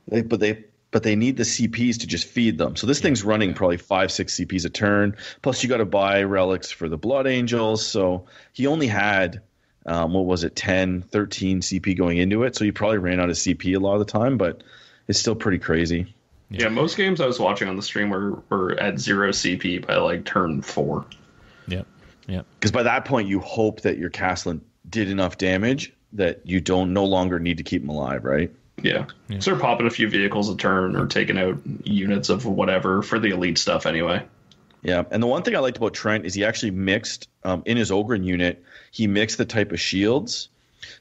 Speaker 2: need the CPs to just feed them. So this thing's running probably 5-6 CPs a turn. Plus you got to buy relics for the Blood Angels. So he only had, 10, 13 CP going into it. So he probably ran out of CP a lot of the time, but it's still pretty crazy.
Speaker 4: Yeah, most games I was watching on the stream were at 0 CP by like turn 4.
Speaker 3: Yep.
Speaker 2: Because by that point you hope that your Castellan did enough damage that you no longer need to keep them alive, right?
Speaker 4: Yeah. So they're popping a few vehicles a turn or taking out units of whatever for the elite stuff anyway.
Speaker 2: Yeah, and the one thing I liked about Trent is he actually mixed, in his Ogren unit, he mixed the type of shields.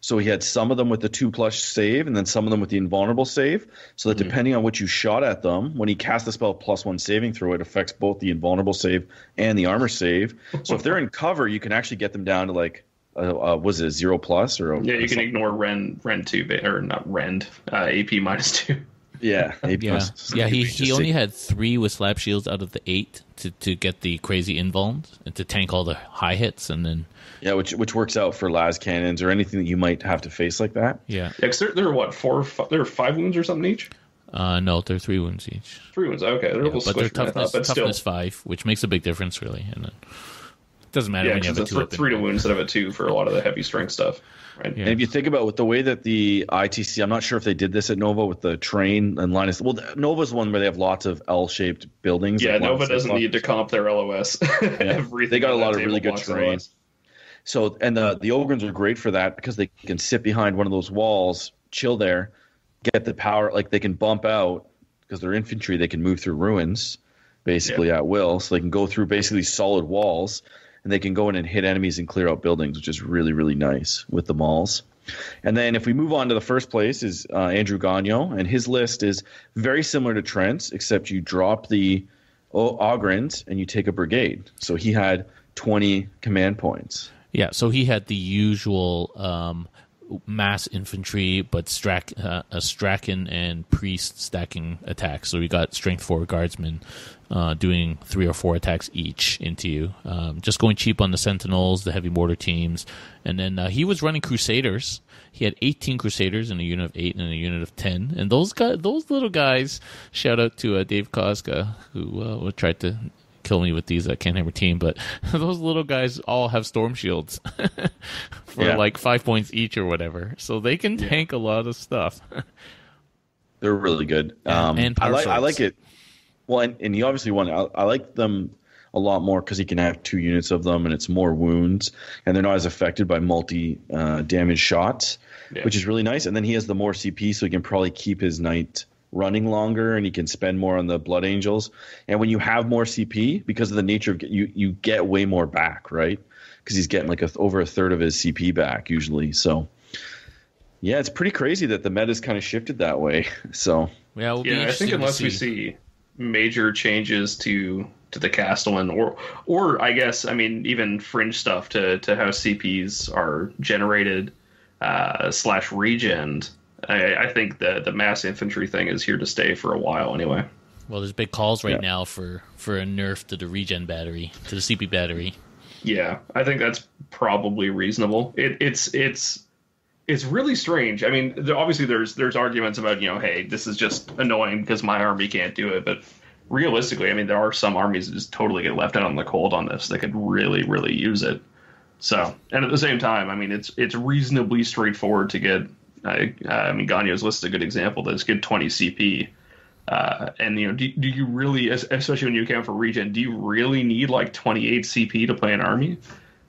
Speaker 2: So he had some of them with the 2+ save and then some of them with the invulnerable save. So that depending on what you shot at them, when he cast the spell +1 saving throw, it affects both the invulnerable save and the armor save. So if they're in cover, you can actually get them down to like, was it a 0+ or
Speaker 4: you can ignore Rend 2 or not Rend, AP -2.
Speaker 2: Yeah, AP
Speaker 3: yeah. He only had 3 with slap shields out of the 8 to get the crazy invulns and to tank all the high hits, and then
Speaker 2: which works out for las cannons or anything that you might have to face like that.
Speaker 3: Yeah,
Speaker 4: because they're what 4, they're 5 wounds or something each.
Speaker 3: No, they're 3 wounds each.
Speaker 4: 3 wounds, okay. They're a little
Speaker 3: but they're
Speaker 4: squishy,
Speaker 3: toughness
Speaker 4: but still.
Speaker 3: 5, which makes a big difference, really. And then, Doesn't matter
Speaker 4: Yeah,
Speaker 3: when you have a
Speaker 4: because
Speaker 3: 2
Speaker 4: it's 3 to wound instead of a 2 for a lot of the heavy strength stuff. Right.
Speaker 3: Yeah.
Speaker 2: And if you think about with the way that the ITC, I'm not sure if they did this at Nova with the train and line of, well, Nova's one where they have lots of L-shaped buildings.
Speaker 4: Yeah,
Speaker 2: like
Speaker 4: Nova doesn't need to comp their LOS.
Speaker 2: Yeah. They got a lot of really good terrain.
Speaker 4: LOS.
Speaker 2: So, and the Ogrins are great for that because they can sit behind one of those walls, chill there, get the power. Like they can bump out because they're infantry. They can move through ruins basically at will. So they can go through basically solid walls, and they can go in and hit enemies and clear out buildings, which is really, really nice with the mauls. And then if we move on to the first place is Andrew Gagnon, and his list is very similar to Trent's, except you drop the Ogrins and you take a brigade. So he had 20 command points.
Speaker 3: Yeah, so he had the usual mass infantry, but a Strachan and priest stacking attacks. So we got strength 4 guardsmen doing 3 or 4 attacks each into you. Just going cheap on the sentinels, the heavy mortar teams. And then he was running crusaders. He had 18 crusaders in a unit of 8 and a unit of 10. And those little guys, shout out to Dave Koska, who tried to kill me with these CanHammer team, but those little guys all have storm shields for like 5 points each or whatever, so they can tank a lot of stuff.
Speaker 2: They're really good.
Speaker 3: And
Speaker 2: I like it. Well, and he obviously won. I like them a lot more because he can have 2 units of them, and it's more wounds, and they're not as affected by multi damage shots, which is really nice. And then he has the more CP, so he can probably keep his knight running longer, and he can spend more on the Blood Angels. And when you have more CP, because of the nature of you get way more back, right? Because he's getting like over a third of his CP back usually. So yeah, it's pretty crazy that the meta's kind of shifted that way. So
Speaker 4: I think unless we see major changes to the Castellan or I guess even fringe stuff to how CPs are generated / regened. I think the mass infantry thing is here to stay for a while anyway.
Speaker 3: Well, there's big calls right now for a nerf to the regen battery, to the CP battery.
Speaker 4: Yeah, I think that's probably reasonable. It's really strange. I mean, obviously there's arguments about, hey, this is just annoying because my army can't do it. But realistically, there are some armies that just totally get left out on the cold on this. They could really, really use it. So, and at the same time, it's reasonably straightforward to get. Gagno's list is a good example. That's get 20 CP, and do you really, especially when you account for regen, do you really need like 28 CP to play an army?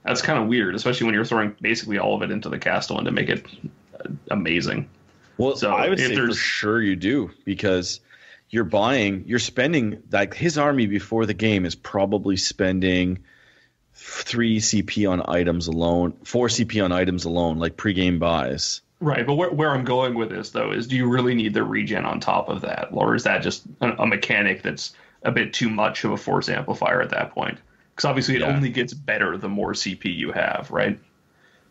Speaker 4: That's kind of weird, especially when you're throwing basically all of it into the Castellan to make it amazing.
Speaker 2: Well, so I would say for sure you do, because you're spending like his army before the game is probably spending 3 CP on items alone, 4 CP on items alone, like pre-game buys.
Speaker 4: Right, but where I'm going with this, though, is do you really need the regen on top of that? Or is that just a mechanic that's a bit too much of a force amplifier at that point? Because obviously it only gets better the more CP you have, right?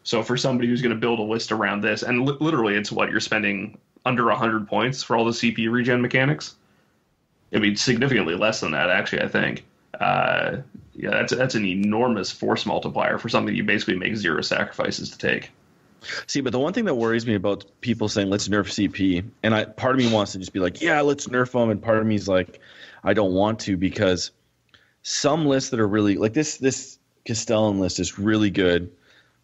Speaker 4: So for somebody who's going to build a list around this, and literally it's you're spending under 100 points for all the CP regen mechanics? It'd be significantly less than that, actually, I think. That's an enormous force multiplier for something you basically make 0 sacrifices to take.
Speaker 2: See, but the one thing that worries me about people saying let's nerf CP, and part of me wants to just be like, yeah, let's nerf them, and part of me is like, I don't want to, because some lists that are really like this Castellan list is really good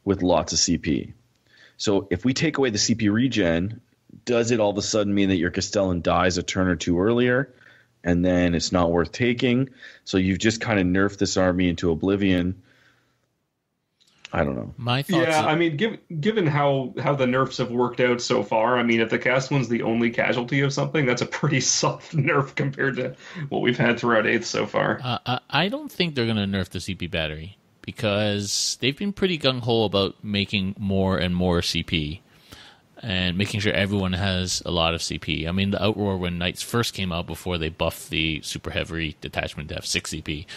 Speaker 2: with lots of CP. So if we take away the CP regen, does it all of a sudden mean that your Castellan dies a turn or 2 earlier, and then it's not worth taking? So you've just kind of nerfed this army into oblivion. I don't know.
Speaker 3: My thoughts.
Speaker 4: Yeah, given how the nerfs have worked out so far, if the Castellan's the only casualty of something, that's a pretty soft nerf compared to what we've had throughout 8th so far.
Speaker 3: I don't think they're going to nerf the CP battery, because they've been pretty gung-ho about making more and more CP and making sure everyone has a lot of CP. The Outroar, when Knights first came out before they buffed the super heavy detachment to have 6 CP,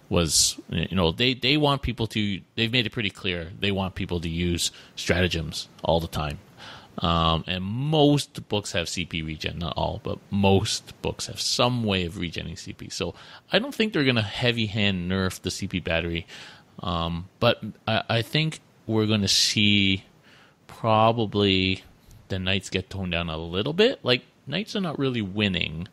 Speaker 3: was, they want people to, they've made it pretty clear, they want people to use stratagems all the time. And most books have CP regen, not all, but most books have some way of regenerating CP. So I don't think they're going to heavy hand nerf the CP battery. But I think we're going to see probably the Knights get toned down a little bit. Like, Knights are not really winning.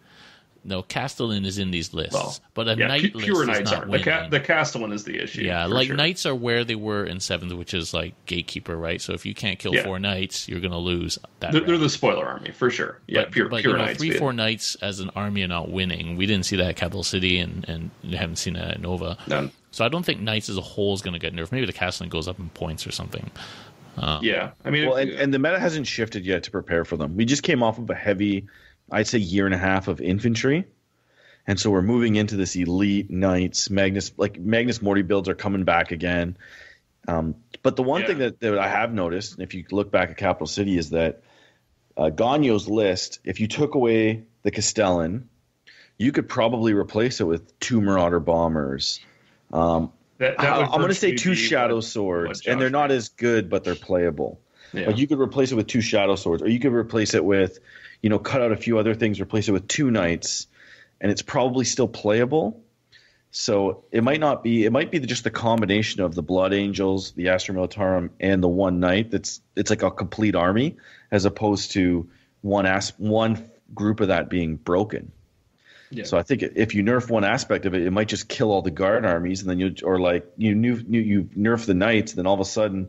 Speaker 3: No, Castellan is in these lists,
Speaker 4: Well,
Speaker 3: but a knight list
Speaker 4: pure
Speaker 3: is
Speaker 4: knights
Speaker 3: not
Speaker 4: aren't.
Speaker 3: winning.
Speaker 4: The Castellan is the issue.
Speaker 3: Yeah,
Speaker 4: for sure.
Speaker 3: knights are where they were in 7th, which is like gatekeeper, right? So if you can't kill 4 knights, you're going to lose that.
Speaker 4: They're the spoiler army for sure. Yeah,
Speaker 3: but
Speaker 4: pure knights.
Speaker 3: 3-4 knights as an army are not winning. We didn't see that at Capital City, and you haven't seen that at Nova.
Speaker 4: None.
Speaker 3: So I don't think knights as a whole is going to get nerfed. Maybe the Castellan goes up in points or something.
Speaker 4: Yeah, I mean,
Speaker 2: and the meta hasn't shifted yet to prepare for them. We just came off of a heavy, I'd say, year and a half of infantry. And so we're moving into this elite knights. Magnus Morty builds are coming back again. But the one thing that I have noticed, and if you look back at Capital City, is that Gagno's list, if you took away the Castellan, you could probably replace it with 2 Marauder Bombers. I'm going to say 2 Shadow Swords, and they're not as good, but they're playable. Yeah. Like you could replace it with 2 Shadow Swords, or you could replace it with, cut out a few other things, replace it with 2 Knights, and it's probably still playable. So it might be just the combination of the Blood Angels, the Astra Militarum, and the 1 Knight. It's like a complete army, as opposed to one group of that being broken. Yeah. So I think if you nerf one aspect of it, it might just kill all the guard armies, and then you nerf the knights, then all of a sudden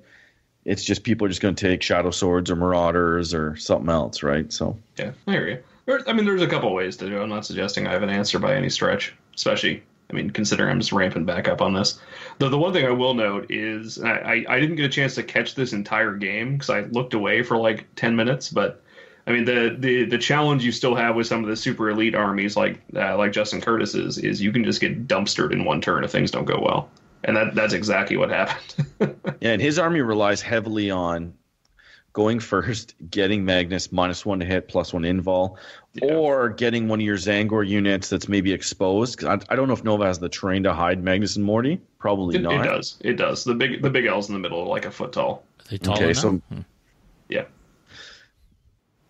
Speaker 2: it's just people are just going to take Shadow Swords or Marauders or something else, right? So
Speaker 4: yeah, I hear you. I mean, there's a couple ways to do it. I'm not suggesting I have an answer by any stretch, especially, considering I'm just ramping back up on this. The one thing I will note is I didn't get a chance to catch this entire game because I looked away for like 10 minutes, but the challenge you still have with some of the super elite armies like Justin Curtis's is you can just get dumpstered in one turn if things don't go well. And that's exactly what happened.
Speaker 2: Yeah, and his army relies heavily on going first, getting Magnus -1 to hit, +1 invul, or getting one of your Zangor units that's maybe exposed. Cause I don't know if Nova has the terrain to hide Magnus and Morty. Probably not.
Speaker 4: It does. The big L's in the middle are like a foot tall.
Speaker 3: Are they tall enough?
Speaker 4: Yeah.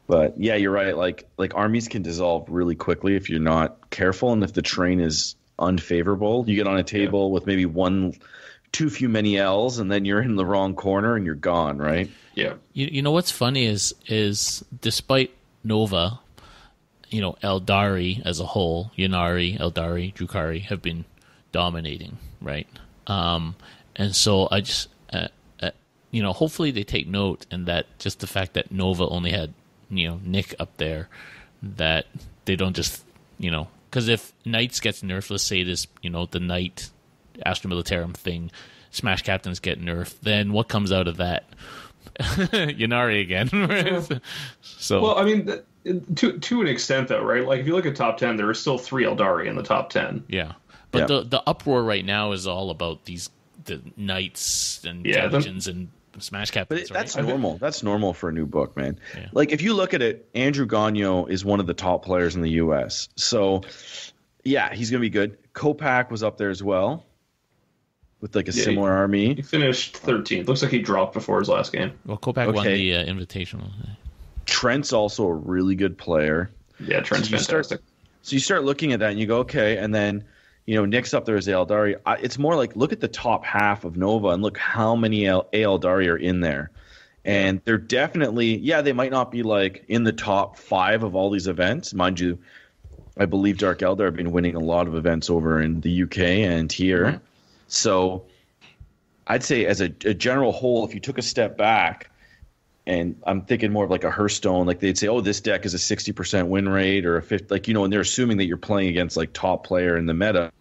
Speaker 2: But yeah, you're right. Like armies can dissolve really quickly if you're not careful, and if the terrain is unfavorable, you get on a table with maybe too few L's, and then you're in the wrong corner and you're gone, right?
Speaker 4: Yeah.
Speaker 3: You know what's funny is despite Nova, Eldari as a whole, Ynnari, Eldari, Drukhari have been dominating, right? And so I just, hopefully they take note, and that just the fact that Nova only had Nick up there, that they don't just because if Knights gets nerfed, let's say this the Knight Astra Militarum thing, Smash Captains get nerfed, then what comes out of that? Ynnari again. Right? So
Speaker 4: well, to an extent though, right? Like if you look at top 10, there are still 3 Eldari in the top 10.
Speaker 3: Yeah, but the uproar right now is all about the Knights and Legends and Smash Captains.
Speaker 2: But that's normal. That's normal for a new book, man.
Speaker 3: Yeah.
Speaker 2: Like if you look at it, Andrew Gagno is one of the top players in the U.S. So yeah, he's going to be good. Kopak was up there as well with like a similar army.
Speaker 4: He finished 13th. Looks like he dropped before his last game.
Speaker 3: Well, Kopak won the Invitational.
Speaker 2: Trent's also a really good player.
Speaker 4: Yeah, Trent's fantastic.
Speaker 2: So you start looking at that and you go, okay, and then Nick's up there as Eldari. It's more like look at the top half of Nova and look how many Eldari are in there. And they're definitely, they might not be like in the top 5 of all these events. Mind you, I believe Dark Eldar have been winning a lot of events over in the UK and here. Mm-hmm. So I'd say as a general whole, if you took a step back, and I'm thinking more of like a Hearthstone, like they'd say, oh, this deck is a 60% win rate or a 50, and they're assuming that you're playing against like top player in the meta.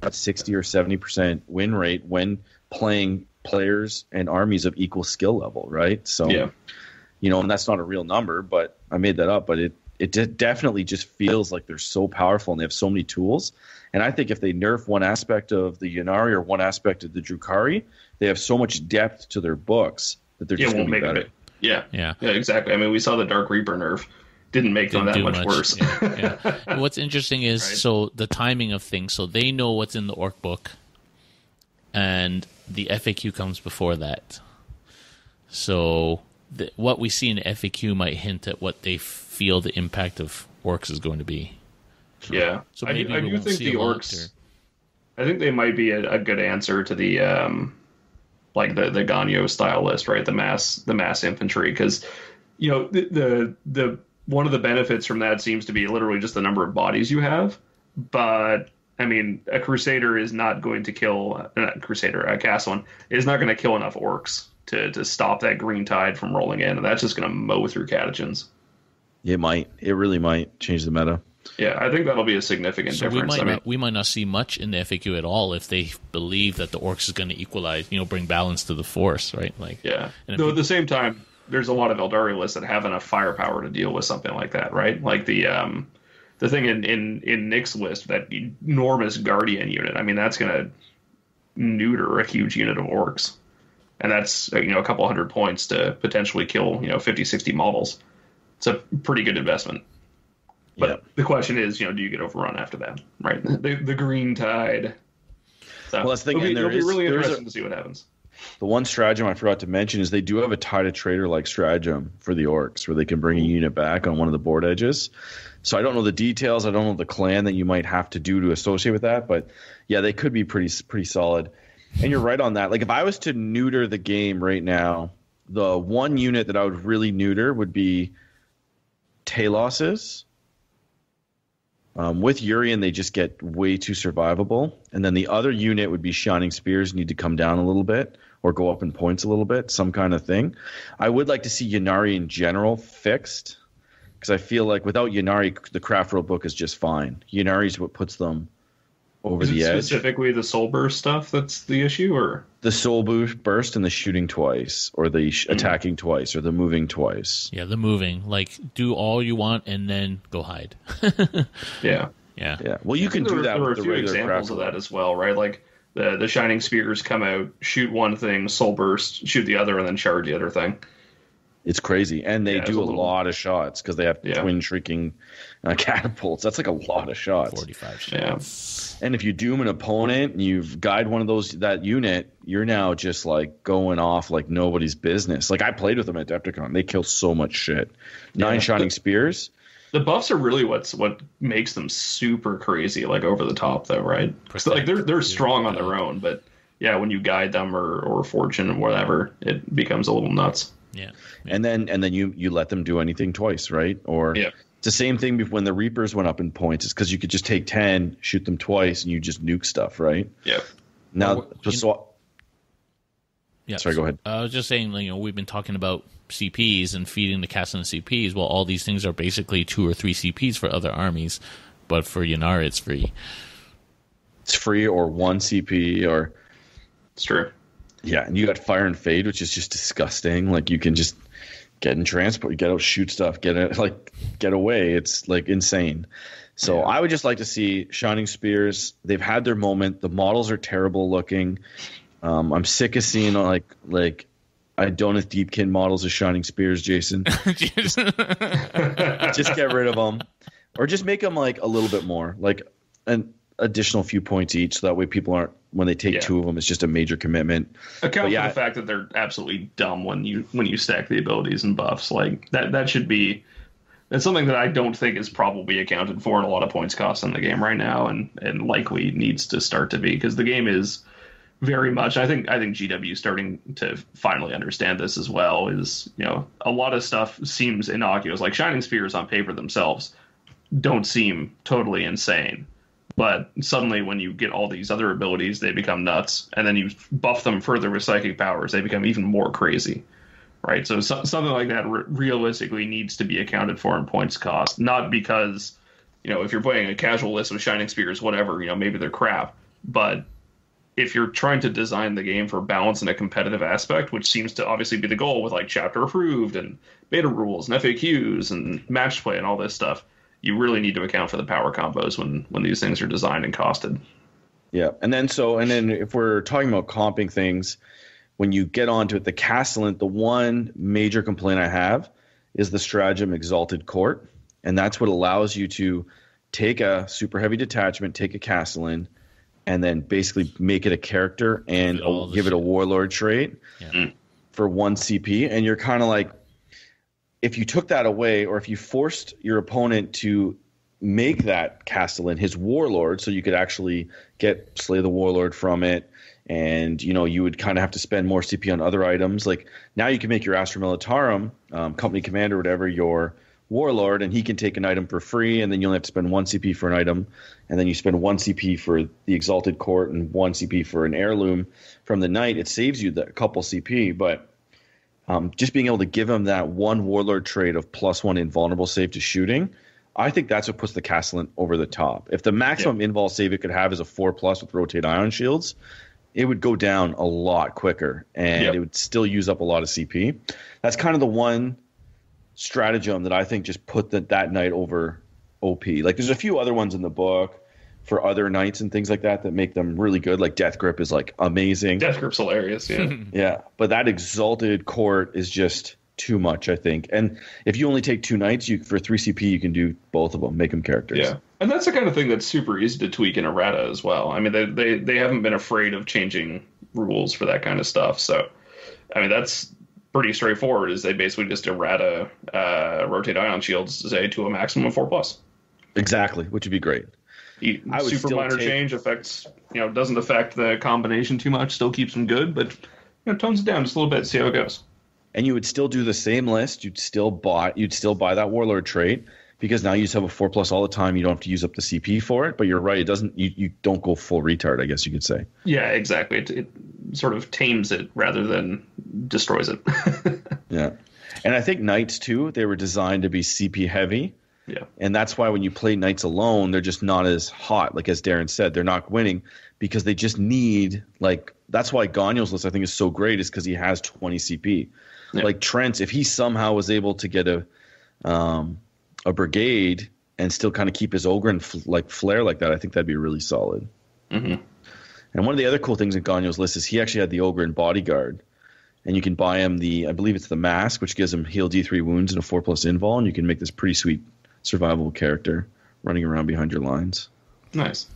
Speaker 2: About 60 or 70% win rate when playing players and armies of equal skill level, right? So, and that's not a real number, but I made that up, but it definitely just feels like they're so powerful and they have so many tools. And I think if they nerf one aspect of the Ynnari or one aspect of the Drukhari, they have so much depth to their books that they're just going to be better.
Speaker 4: Yeah, exactly. We saw the Dark Reaper nerf. Didn't make them that much worse.
Speaker 3: And what's interesting is, so the timing of things. So they know what's in the Orc book, and the FAQ comes before that. So what we see in the FAQ might hint at what they feel the impact of Orcs is going to be.
Speaker 4: Yeah,
Speaker 3: so maybe
Speaker 4: I do think the Orcs. I think they might be a good answer to the like the Gagno style list, right? The mass infantry, because the one of the benefits from that seems to be literally just the number of bodies you have. But I mean, a Crusader is not going to kill not Crusader. A Castellan is not going to kill enough orcs to stop that green tide from rolling in, and that's just going to mow through catechins.
Speaker 2: It might. It really might change the meta.
Speaker 4: Yeah, I think that'll be a significant difference.
Speaker 3: We might not see much in the FAQ at all if they believe that the orcs is going to equalize, bring balance to the force, right? Like,
Speaker 4: yeah. Though at the same time, there's a lot of Eldari lists that have enough firepower to deal with something like that, right? Like the thing in Nick's list, that enormous Guardian unit. I mean, that's going to neuter a huge unit of orcs, and that's a couple hundred points to potentially kill 50, 60 models. It's a pretty good investment. But the question is, do you get overrun after that, right? The green tide. So
Speaker 2: well, that's the thing.
Speaker 4: It'll be really interesting to see what happens.
Speaker 2: The one stratagem I forgot to mention is they do have a Tide of Traitor-like stratagem for the orcs, where they can bring a unit back on one of the board edges. So I don't know the details. I don't know the clan that you might have to do to associate with that. But, yeah, they could be pretty solid. And you're right on that. Like, if I was to neuter the game right now, the one unit that I would really neuter would be Talos's. With Urian, they just get way too survivable. And then the other unit would be Shining Spears, need to come down a little bit or go up in points a little bit, some kind of thing. I would like to see Ynnari in general fixed, because I feel like without Ynnari, the craft rule book is just fine. Ynnari is what puts them over the edge.
Speaker 4: Specifically the Soul Burst stuff that's the issue, or
Speaker 2: the Soul Burst and the shooting twice, or the attacking twice, or the moving twice.
Speaker 3: Yeah, the moving. Like, do all you want and then go hide.
Speaker 4: Yeah.
Speaker 2: Well, you can do that.
Speaker 4: There were
Speaker 2: with
Speaker 4: a
Speaker 2: the
Speaker 4: few
Speaker 2: regular
Speaker 4: examples of that as well, right? Like the Shining Spears come out, shoot one thing, Soul Burst, shoot the other, and then charge the other thing.
Speaker 2: It's crazy, and they do a lot of shots because they have twin shrieking catapults. That's like a lot of shots.
Speaker 3: 45 shots.
Speaker 2: And if you doom an opponent and you've guide one of that unit, you're now just like going off like nobody's business. Like, I played with them at Adepticon. They kill so much shit. 9 Shining Spears.
Speaker 4: The buffs are really what makes them super crazy, like over the top, though, right? So, like they're strong on their own, but yeah, when you guide them or fortune or whatever, it becomes a little nuts.
Speaker 3: Yeah.
Speaker 2: And then you let them do anything twice, right? Or it's the same thing when the Reapers went up in points. It's because you could just take 10, shoot them twice, and you just nuke stuff, right?
Speaker 4: Yeah.
Speaker 2: Now,
Speaker 3: sorry,
Speaker 2: go ahead.
Speaker 3: I was just saying, we've been talking about CPs and feeding the Castellan CPs. Well, all these things are basically 2 or 3 CPs for other armies, but for Ynnari, it's free.
Speaker 2: It's free, or 1 CP, or
Speaker 4: it's true.
Speaker 2: Yeah, and you got Fire and Fade, which is just disgusting. Like, you can just get in transport, get out, shoot stuff, get away. It's like insane. So I would just like to see Shining Spears. They've had their moment. The models are terrible looking. I'm sick of seeing like Idoneth Deepkin models of Shining Spears, Jason. Just get rid of them, or just make them like a little bit more, like an additional few points each, so that way people aren't, when they take 2 of them, it's just a major commitment.
Speaker 4: Account for the fact that they're absolutely dumb when you stack the abilities and buffs. Like that should be. That's something that I don't think is probably accounted for in a lot of points cost in the game right now, and likely needs to start to be, because the game is very much. I think GW is starting to finally understand this as well. Is a lot of stuff seems innocuous. Like Shining Spears on paper themselves don't seem totally insane, but suddenly when you get all these other abilities, they become nuts, and then you buff them further with psychic powers, they become even more crazy. Right, so something like that realistically needs to be accounted for in points cost, not because, if you're playing a casual list with Shining Spears, whatever, maybe they're crap, but if you're trying to design the game for balance and a competitive aspect, which seems to obviously be the goal with like chapter approved and beta rules and FAQs and match play and all this stuff, you really need to account for the power combos when these things are designed and costed.
Speaker 2: Yeah, and then if we're talking about comping things, when you get onto it, the Castellan, the one major complaint I have is the stratagem Exalted Court, and that's what allows you to take a super heavy detachment, take a Castellan, and then basically make it a character and give it a warlord trait for 1 CP. And you're kind of like, if you took that away, or if you forced your opponent to make that Castellan his warlord, so you could actually slay the warlord from it, and you would kind of have to spend more CP on other items. Like, now you can make your Astra Militarum, company commander, whatever, your Warlord, and he can take an item for free, and then you only have to spend 1 CP for an item, and then you spend 1 CP for the Exalted Court and 1 CP for an heirloom from the Knight. It saves you a couple CP, but just being able to give him that 1 Warlord trait of +1 invulnerable save to shooting, I think that's what puts the Castellan over the top. If the maximum invul save it could have is a 4+ with Rotate Ion Shields, it would go down a lot quicker, and it would still use up a lot of CP. That's kind of the one stratagem that I think just put that Knight over OP. Like, there's a few other ones in the book for other Knights and things like that make them really good. Like Death Grip is like amazing.
Speaker 4: Death Grip's hilarious, yeah.
Speaker 2: Yeah, but that Exalted Court is just too much, I think. And if you only take 2 Knights, for 3 CP, you can do both of them, make them characters.
Speaker 4: Yeah, and that's the kind of thing that's super easy to tweak in errata as well. I mean, they haven't been afraid of changing rules for that kind of stuff. So, I mean, that's pretty straightforward. Is they basically just errata Rotate Ion Shields, say, to a maximum of 4+.
Speaker 2: Exactly, which would be great.
Speaker 4: Super minor change affects, doesn't affect the combination too much. Still keeps them good, but tones it down just a little bit. See how it goes.
Speaker 2: And you would still do the same list. You'd still buy that Warlord trait, because now you just have a 4+ all the time. You don't have to use up the CP for it. But you're right; it doesn't. You don't go full retard, I guess you could say.
Speaker 4: Yeah, exactly. It sort of tames it rather than destroys it.
Speaker 2: Yeah, and I think Knights too. They were designed to be CP heavy.
Speaker 4: Yeah,
Speaker 2: and that's why when you play Knights alone, they're just not as hot. Like as Darren said, they're not winning because they just need That's why Gagno's list I think is so great, is because he has 20 CP. Yeah. Like Trent, if he somehow was able to get a brigade and still kind of keep his Ogre flare like that, I think that'd be really solid.
Speaker 4: Mm-hmm.
Speaker 2: And one of the other cool things in Gagno's list is he actually had the Ogre and Bodyguard, and you can buy him I believe it's the Mask, which gives him heal D3 wounds and a 4+ invul, and you can make this pretty sweet survivable character running around behind your lines.
Speaker 4: Nice.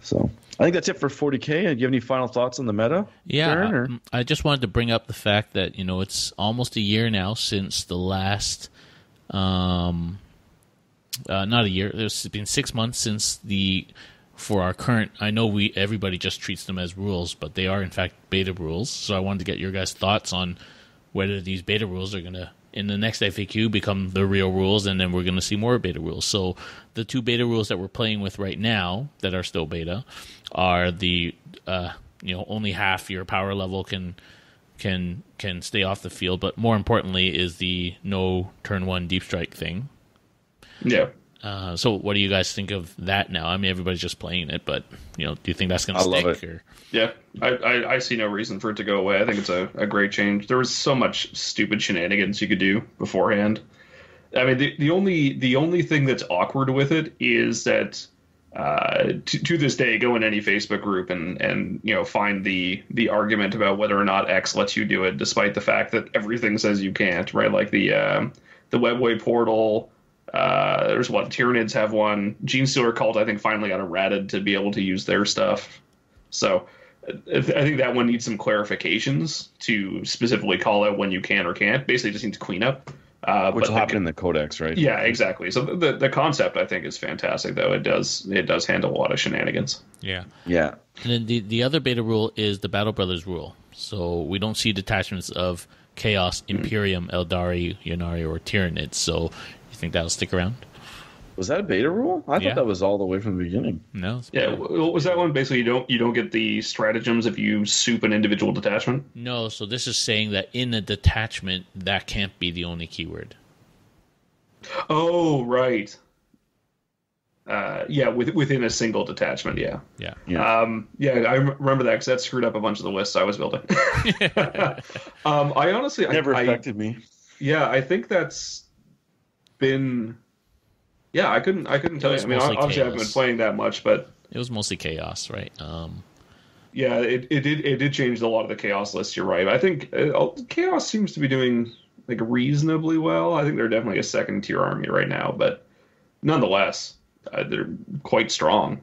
Speaker 2: So I think that's it for 40K. Do you have any final thoughts on the meta?
Speaker 3: Yeah,
Speaker 2: Darren,
Speaker 3: I just wanted to bring up the fact that it's almost a year now since the last, not a year. It's been 6 months since for our current. I know everybody just treats them as rules, but they are in fact beta rules. So I wanted to get your guys' thoughts on whether these beta rules are gonna, in the next FAQ, become the real rules, and then we're going to see more beta rules. So the 2 beta rules that we're playing with right now that are still beta are the only half your power level can stay off the field, but more importantly is the no turn 1 deep strike thing.
Speaker 4: Yeah.
Speaker 3: So what do you guys think of that now? I mean, everybody's just playing it, but do you think that's going to stick?
Speaker 2: Love it.
Speaker 3: Or?
Speaker 4: Yeah, I see no reason for it to go away. I think it's a great change. There was so much stupid shenanigans you could do beforehand. I mean, the only thing that's awkward with it is that to this day, go in any Facebook group and find the argument about whether or not X lets you do it, despite the fact that everything says you can't. Right, like the Webway portal. There's Tyranids have one. Genestealer Cult, I think, finally got errated to be able to use their stuff. So I think that one needs some clarifications to specifically call out when you can or can't. Basically, just needs cleanup.
Speaker 2: Which will happen in the Codex, right?
Speaker 4: Yeah, exactly. So the concept, I think, is fantastic, though. It does handle a lot of shenanigans.
Speaker 3: Yeah.
Speaker 2: Yeah.
Speaker 3: And then the other beta rule is the Battle Brothers rule. So we don't see detachments of Chaos, Imperium, Eldari, Ynnari, or Tyranids. So you think that'll stick around?
Speaker 2: Was that a beta rule? I thought that was all the way from the beginning.
Speaker 3: No.
Speaker 4: Yeah, was that one basically you don't get the stratagems if you soup an individual detachment?
Speaker 3: No, so this is saying that in a detachment, that can't be the only keyword.
Speaker 4: Oh, right. Yeah, within a single detachment, yeah.
Speaker 3: Yeah.
Speaker 4: I remember that because that screwed up a bunch of the lists I was building. I honestly...
Speaker 2: Never affected me.
Speaker 4: Yeah, I think that's been... Yeah, I couldn't tell you. I mean, obviously I haven't been playing that much, but
Speaker 3: it was mostly chaos, right?
Speaker 4: Yeah, it did change a lot of the chaos lists. You're right. I think chaos seems to be doing like reasonably well. I think they're definitely a second tier army right now, but nonetheless, they're quite strong.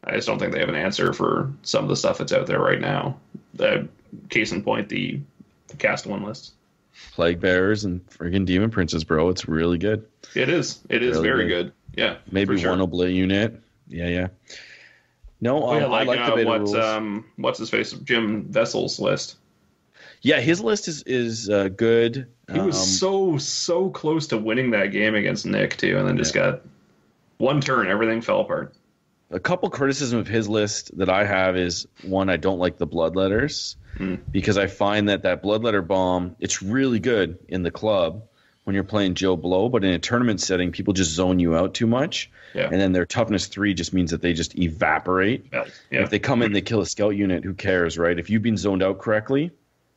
Speaker 4: I just don't think they have an answer for some of the stuff that's out there right now. Case in point, the cast one lists.
Speaker 2: Plague Bearers and friggin' Demon Princes, bro. It's really good.
Speaker 4: It is. It is really very good. Yeah.
Speaker 2: Maybe one Oblay unit. Yeah. No, I like the beta rules.
Speaker 4: What's his face? Jim Vessel's list.
Speaker 2: Yeah, his list is good.
Speaker 4: He was so close to winning that game against Nick too, and then just got one turn, everything fell apart.
Speaker 2: A couple criticism of his list that I have is, one, I don't like the bloodletters because I find that bloodletter bomb, it's really good in the club when you're playing Joe Blow, but in a tournament setting, people just zone you out too much. Yeah. And then their toughness 3 just means that they just evaporate. Yeah. If they come in, they kill a scout unit, who cares, right? If you've been zoned out correctly,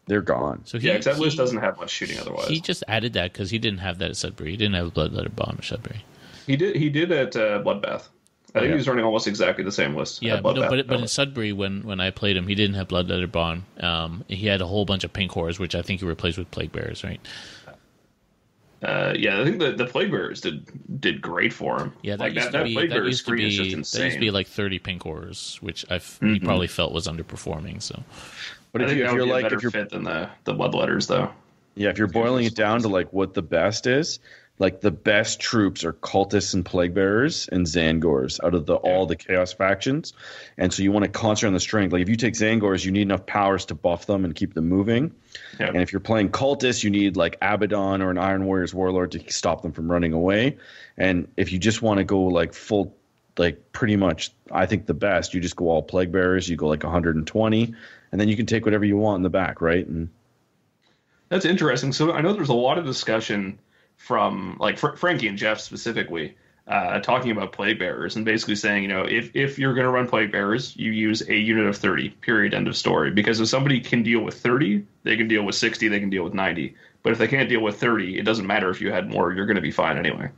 Speaker 2: they're gone.
Speaker 4: So because that list doesn't have much shooting otherwise.
Speaker 3: He just added that because he didn't have that at Sudbury. He didn't have a bloodletter bomb at Sudbury.
Speaker 4: He did at Bloodbath. I think he was running almost exactly the same list.
Speaker 3: Yeah, but in Sudbury, when I played him, he didn't have bloodletter bomb. He had a whole bunch of pink horrors, which I think he replaced with plague bearers, right?
Speaker 4: I think the plague bearers did great for him.
Speaker 3: Yeah, that used to be like 30 pink horrors, which he probably felt was underperforming. So,
Speaker 4: but if you're like, if you're fit than the bloodletters, though.
Speaker 2: Yeah, if you're boiling it down to like what the best is, like the best troops are cultists and plague bearers and Zangors out of all the chaos factions, and so you want to concentrate on the strength. Like if you take Zangors, you need enough powers to buff them and keep them moving. Yeah. And if you're playing cultists, you need like Abaddon or an Iron Warriors Warlord to stop them from running away. And if you just want to go like full, like pretty much, I think the best, you just go all plague bearers. You go like 120, and then you can take whatever you want in the back, right? And
Speaker 4: that's interesting. So I know there's a lot of discussion from like Frankie and Jeff specifically talking about plague bearers and basically saying, if you're going to run plague bearers, you use a unit of 30, period, end of story. Because if somebody can deal with 30, they can deal with 60, they can deal with 90. But if they can't deal with 30, it doesn't matter if you had more, you're going to be fine anyway.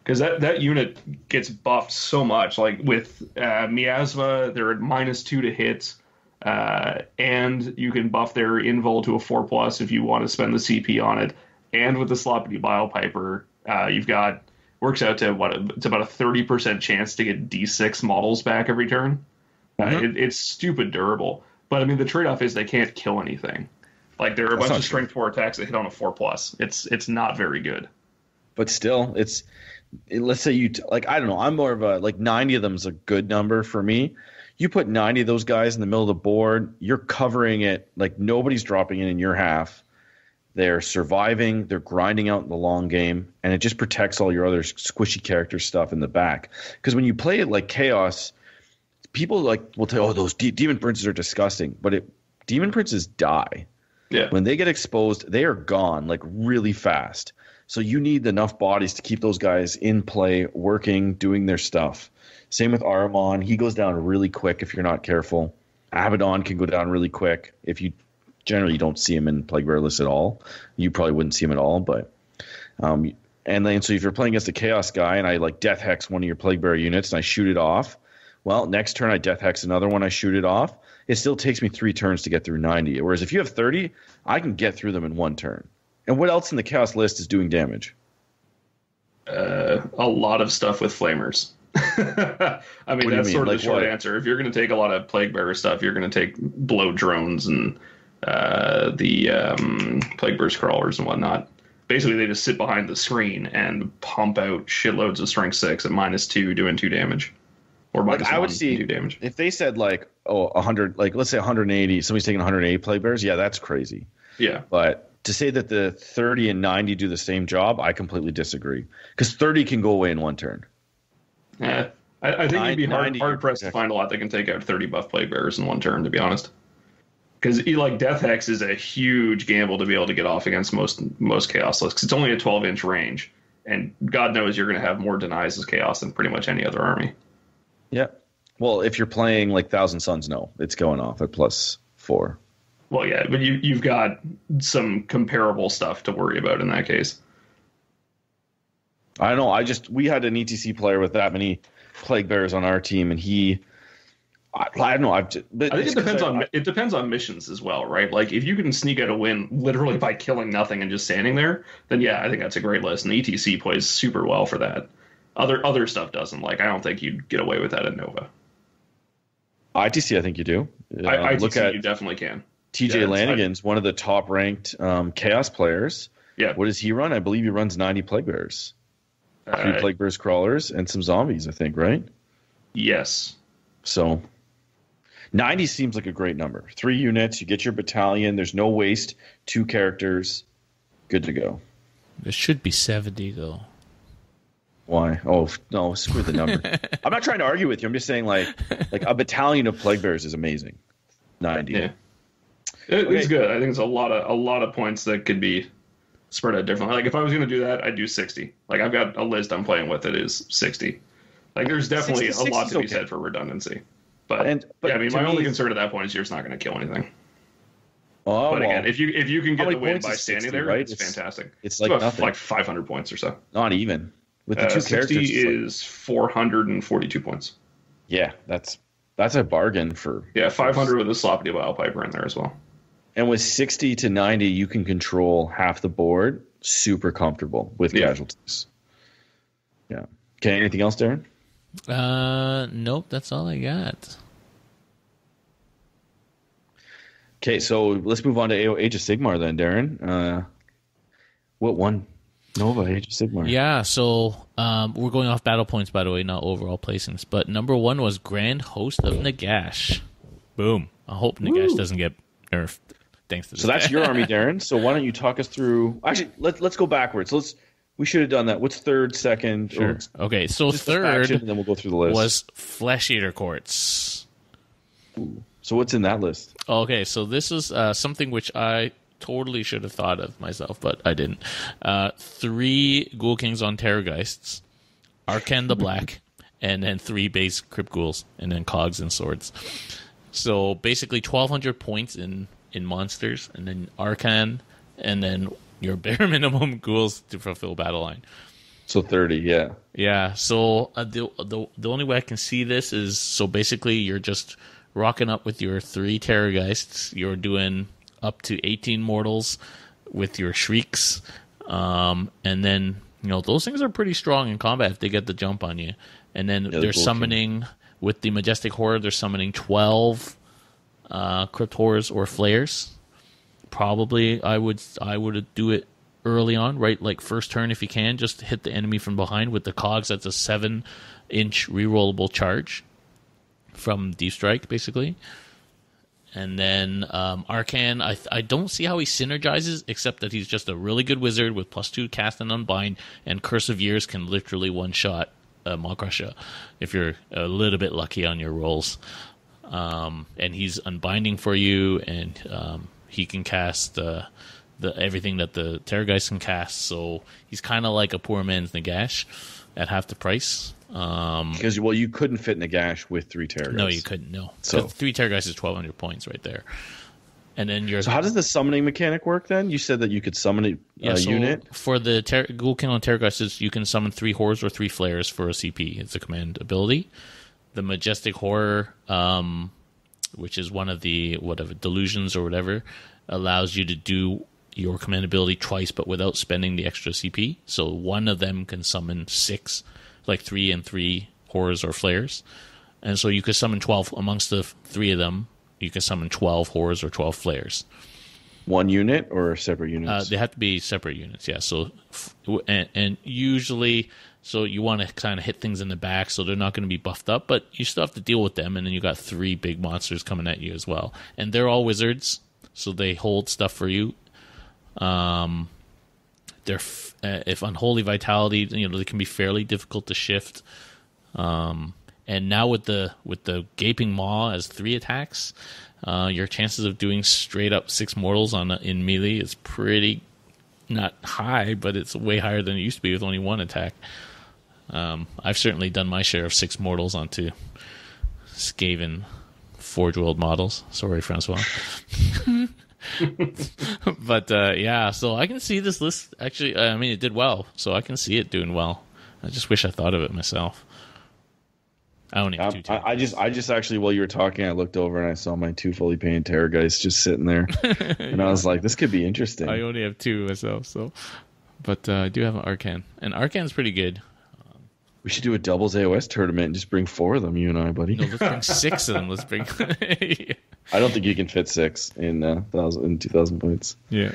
Speaker 4: Because that unit gets buffed so much. Like with Miasma, they're at -2 to hit. And you can buff their invul to a 4+ if you want to spend the CP on it. And with the Sloppity Bile Piper, you've got works out to it's about a 30% chance to get D6 models back every turn. It's stupid durable, but I mean the trade-off is they can't kill anything. Like there are a bunch of strength 4 attacks that hit on a 4+. It's not very good.
Speaker 2: But still, let's say you like I don't know. I'm more of a like 90 of them is a good number for me. You put 90 of those guys in the middle of the board, you're covering it like nobody's dropping in your half. They're surviving, they're grinding out in the long game, and it just protects all your other squishy character stuff in the back. Because when you play it like Chaos, people like will tell, oh, those Demon Princes are disgusting. But Demon Princes die. Yeah. When they get exposed, they are gone like really fast. So you need enough bodies to keep those guys in play, working, doing their stuff. Same with Aramon. He goes down really quick if you're not careful. Abaddon can go down really quick if you generally you don't see him in Plague Bearer lists at all. You probably wouldn't see him at all, but and then so if you're playing against a Chaos guy and I like Death Hex one of your Plague Bearer units and I shoot it off, well, next turn I Death Hex another one, I shoot it off. It still takes me 3 turns to get through 90. Whereas if you have 30, I can get through them in 1 turn. And what else in the Chaos list is doing damage?
Speaker 4: A lot of stuff with Flamers. I mean, that's sort of the short answer. If you're going to take a lot of Plague Bearer stuff, you're going to take blow drones and the Plague Burst crawlers and whatnot. Basically, they just sit behind the screen and pump out shitloads of strength 6 at -2, doing 2 damage. Or
Speaker 2: like I would see
Speaker 4: 2 damage.
Speaker 2: If they said like 100, like let's say 180, somebody's taking 180 Plague Bearers, yeah, that's crazy.
Speaker 4: Yeah,
Speaker 2: but to say that the 30 and 90 do the same job, I completely disagree. Because 30 can go away in 1 turn.
Speaker 4: Yeah, I think you'd be hard pressed to find a lot that can take out 30 buff Plague Bearers in 1 turn, to be honest. Because like Death Hex is a huge gamble to be able to get off against most Chaos lists. It's only a 12-inch range, and God knows you're going to have more denies as Chaos than pretty much any other army.
Speaker 2: Yeah. Well, if you're playing like Thousand Suns, no, it's going off at +4.
Speaker 4: Well, yeah, but you've got some comparable stuff to worry about in that case.
Speaker 2: I don't know. We had an ETC player with that many Plague Bearers on our team, and I don't know. I think it depends on missions as well, right? Like if you can sneak out a win literally by killing nothing and just standing there, then yeah, I think that's a great list. And ETC plays super well for that. Other stuff doesn't. Like I don't think you'd get away with that at Nova. ITC, I think you do.
Speaker 4: ITC, you definitely can.
Speaker 2: TJ Lanigan's one of the top ranked Chaos players.
Speaker 4: Yeah.
Speaker 2: What does he run? I believe he runs 90 Plague Bearers. 3 Plague Bearers crawlers and some zombies, I think, right?
Speaker 4: Yes.
Speaker 2: So 90 seems like a great number. 3 units, you get your battalion. There's no waste. 2 characters, good to go.
Speaker 3: It should be 70 though.
Speaker 2: Why? Oh no, screw the number. I'm not trying to argue with you. I'm just saying like a battalion of plague bearers is amazing. 90.
Speaker 4: Yeah. It's good. I think it's a lot of points that could be spread out differently. Like if I was going to do that, I'd do 60. Like I've got a list I'm playing with that is 60. Like there's definitely a lot to be said for redundancy. But yeah, I mean, my only concern at that point is you're just not going to kill anything.
Speaker 2: Oh,
Speaker 4: but again, if you can get the win by
Speaker 2: 60,
Speaker 4: standing there,
Speaker 2: right?
Speaker 4: it's fantastic.
Speaker 2: It's like nothing.
Speaker 4: Like 500 points or so.
Speaker 2: Not even with the 2 characters.
Speaker 4: 60 is 442 points.
Speaker 2: Yeah, that's a bargain for.
Speaker 4: Yeah, 500 with a sloppy bile piper in there as well.
Speaker 2: And with 60 to 90, you can control half the board. Super comfortable with casualties. Yeah. Okay. Anything else, Darren?
Speaker 3: Nope. That's all I got.
Speaker 2: Okay, so let's move on to Age of Sigmar then, Darren. What won Nova Age of Sigmar?
Speaker 3: Yeah, so we're going off battle points, by the way, not overall placings. But number 1 was Grand Host of Nagash. Boom. I hope Nagash doesn't get nerfed. Thanks to this.
Speaker 2: So that's your army, Darren. So why don't you talk us through? Actually, let's go backwards. We should have done that. What's third, second?
Speaker 3: Sure. Okay, so third,
Speaker 2: and then we'll go through the list.
Speaker 3: Was Flesh Eater Courts.
Speaker 2: Ooh. So what's in that list?
Speaker 3: Okay, so this is something which I totally should have thought of myself, but I didn't. 3 Ghoul Kings on Terrorgeists, Arcan the Black, and then 3 base Crypt Ghouls, and then Cogs and Swords. So basically 1,200 points in monsters, and then Arcan, and then your bare minimum ghouls to fulfill battle line.
Speaker 2: So 30, yeah.
Speaker 3: Yeah, so the only way I can see this is, so basically you're just rocking up with your 3 Terrorgeists. You're doing up to 18 mortals with your Shrieks. And then, those things are pretty strong in combat if they get the jump on you. And then they're summoning, with the Majestic Horror, they're summoning 12 Crypt Horrors or Flayers. Probably I would do it early on, right? Like first turn if you can, just hit the enemy from behind with the Cogs. That's a 7-inch rerollable charge from Deep Strike, basically. And then Arcan, I don't see how he synergizes, except that he's just a really good wizard with +2 cast and unbind, and Curse of Years can literally one-shot Maw-Crusher if you're a little bit lucky on your rolls. And he's unbinding for you, and he can cast the everything that the Terrorgeist can cast. So he's kind of like a poor man's Nagash at half the price.
Speaker 2: Because you couldn't fit Nagash with 3 Terrorgeists.
Speaker 3: No, you couldn't. No,
Speaker 2: so
Speaker 3: 3 Terrorgeists is 1,200 points right there. And then
Speaker 2: so how does the summoning mechanic work then? You said that you could summon a unit
Speaker 3: for the Ghoul King on Terrorgeists. You can summon 3 horrors or 3 flares for a CP. It's a command ability. The Majestic Horror, which is one of the delusions or whatever, allows you to do your command ability twice, but without spending the extra CP. So one of them can summon 6, like 3 and 3 horrors or flares, and so you could summon 12 amongst the 3 of them. You can summon 12 horrors or 12 flares.
Speaker 2: One unit or separate units?
Speaker 3: They have to be separate units, yeah. So, and usually, so you want to kind of hit things in the back, so they're not going to be buffed up, but you still have to deal with them. And then you got 3 big monsters coming at you as well, and they're all wizards, so they hold stuff for you. They're if Unholy Vitality, they can be fairly difficult to shift. And now with the Gaping Maw as 3 attacks, your chances of doing straight up 6 mortals in melee is pretty not high, but it's way higher than it used to be with only 1 attack. I've certainly done my share of 6 mortals onto Skaven Forge World models. Sorry, Francois. But yeah, so I can see this list actually. I mean, it did well, so I can see it doing well. I just wish I thought of it myself. I only have 2
Speaker 2: I just actually, while you were talking, I looked over and I saw my 2 fully painted Terrorgeists just sitting there, and I was like, "This could be interesting."
Speaker 3: I only have 2 myself, so, but I do have an Arcan, and Arcan's pretty good.
Speaker 2: We should do a doubles AOS tournament and just bring 4 of them, you and I, buddy.
Speaker 3: No, let's bring 6 of them. Let's bring.
Speaker 2: I don't think you can fit 6 in 2,000 points.
Speaker 3: Yeah.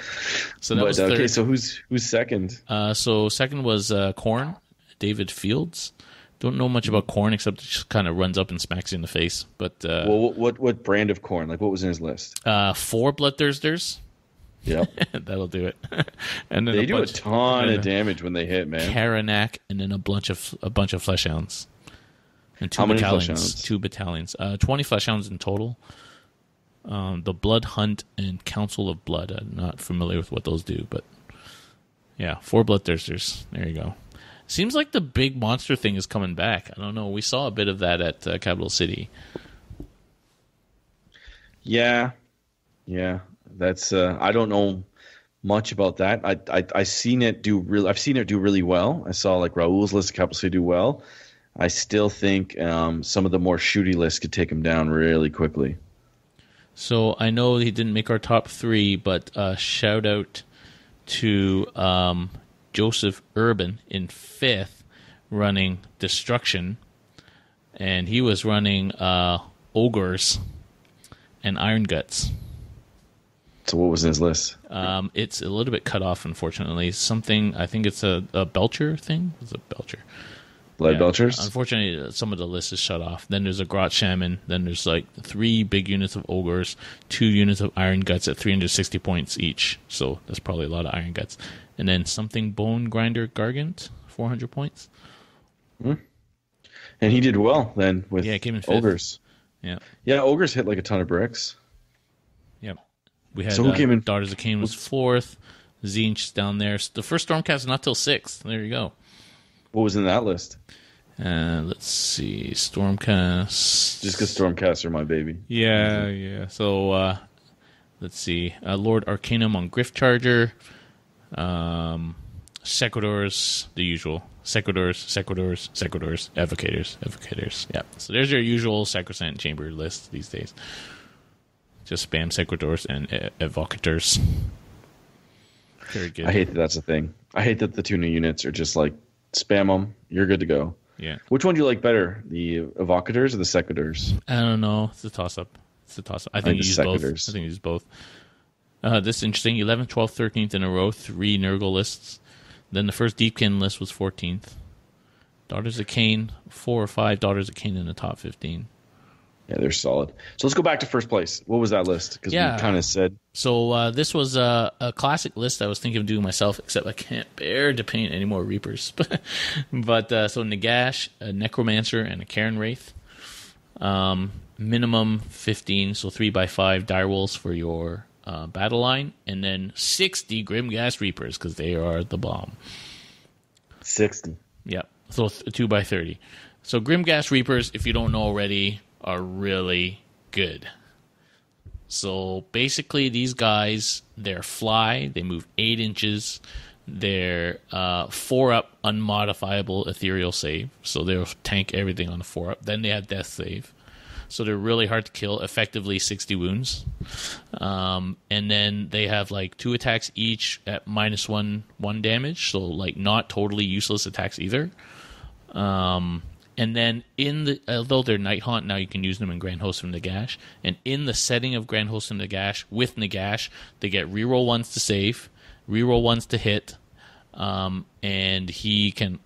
Speaker 3: So that was third.
Speaker 2: Okay. So who's second?
Speaker 3: So second was Korn, David Fields. Don't know much about Corn except it just kind of runs up and smacks you in the face. But
Speaker 2: well, what brand of corn? Like, what was in his list?
Speaker 3: 4 Bloodthirsters.
Speaker 2: Yep.
Speaker 3: That'll do it. And then
Speaker 2: they do a ton of damage when they hit, man.
Speaker 3: Karanac, and then a bunch of Fleshhounds. And 2
Speaker 2: How many
Speaker 3: battalions.
Speaker 2: Fleshhounds?
Speaker 3: 2 battalions. 20 Fleshhounds in total. The Blood Hunt and Council of Blood. I'm not familiar with what those do, but yeah, 4 Bloodthirsters. There you go. Seems like the big monster thing is coming back. I don't know. We saw a bit of that at Capital City.
Speaker 2: Yeah. That's I don't know much about that. I've seen it do really well. I saw like Raul's list of Capital City do well. I still think some of the more shooty lists could take him down really quickly.
Speaker 3: So I know he didn't make our top 3, but shout out to Joseph Urban in 5th running Destruction, and he was running Ogres and Iron Guts.
Speaker 2: So what was in his list?
Speaker 3: It's a little bit cut off, unfortunately. Something, I think it's a Belcher thing. It's a Belcher.
Speaker 2: Blood Belchers?
Speaker 3: Unfortunately, some of the list is shut off. Then there's a Grot Shaman. Then there's like 3 big units of Ogres, 2 units of Iron Guts at 360 points each. So that's probably a lot of Iron Guts. And then something Bone Grinder Gargant, 400 points.
Speaker 2: And he did well then with
Speaker 3: came in 5th.
Speaker 2: Ogres. Yeah, Ogres hit like a ton of bricks.
Speaker 3: Yep. We had
Speaker 2: So who came in?
Speaker 3: Daughters of Cain was 4th. Zinch down there. The first Stormcast is not till 6th. There you go.
Speaker 2: What was in that list?
Speaker 3: Let's see. Stormcast.
Speaker 2: Just because Stormcasts are my baby.
Speaker 3: Yeah. So, let's see. Lord Arcanum on Griff Charger. Sequitors, the usual. Sequitors, Evocators. Yeah. So there's your usual Sacrosanct Chamber list these days. Just spam Sequitors and Evocators. Very good.
Speaker 2: I hate that that's a thing. I hate that the 2 new units are just like, spam them, you're good to go.
Speaker 3: Yeah.
Speaker 2: Which one do you like better, the Evocators or the Sequitors?
Speaker 3: I don't know. It's a toss-up. I think you use both.
Speaker 2: Sequitors.
Speaker 3: I think you use both. This is interesting. 11th, 12th, 13th in a row. 3 Nurgle lists. Then the first Deepkin list was 14th. Daughters of Cain, 4 or 5 Daughters of Cain in the top 15.
Speaker 2: Yeah, they're solid. So let's go back to first place. What was that list? Because we kind of said...
Speaker 3: So this was a classic list I was thinking of doing myself, except I can't bear to paint any more Reapers. But so Nagash, a Necromancer, and a Cairn Wraith. Minimum 15, so 3x5 Direwolves for your battle line. And then 60 Grimghast Reapers, because they are the bomb.
Speaker 2: 60.
Speaker 3: Yep. So 2x30. So Grimghast Reapers, if you don't know already, are really good. So basically these guys, they're fly, they move 8 inches, they're 4-up unmodifiable ethereal save, so they'll tank everything on the 4-up. Then they have death save. So they're really hard to kill, effectively 60 wounds. And then they have like 2 attacks each at -1 damage, so like not totally useless attacks either. And then although they're Night Haunt, now you can use them in Grand Host of Nagash. And in the setting of Grand Host of Nagash, with Nagash, they get reroll 1s to save, reroll 1s to hit, and he can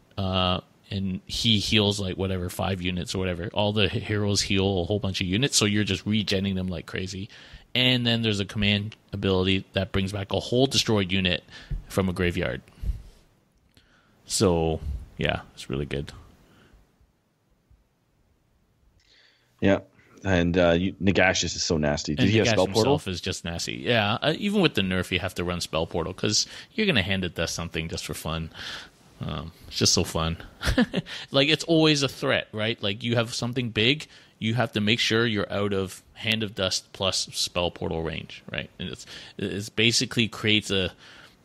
Speaker 3: and he heals like whatever 5 units or whatever. All the heroes heal a whole bunch of units, so you're just regenning them like crazy. And then there's a command ability that brings back a whole destroyed unit from a graveyard. So yeah, it's really good.
Speaker 2: Yeah, and Nagash is so nasty. Did he have Spell Portal?
Speaker 3: Himself is just nasty. Yeah, even with the nerf, you have to run Spell Portal because you're going to hand it Death something just for fun. It's just so fun. Like, it's always a threat, right? Like, you have something big, you have to make sure you're out of Hand of Dust plus Spell Portal range, right? And it's basically creates a,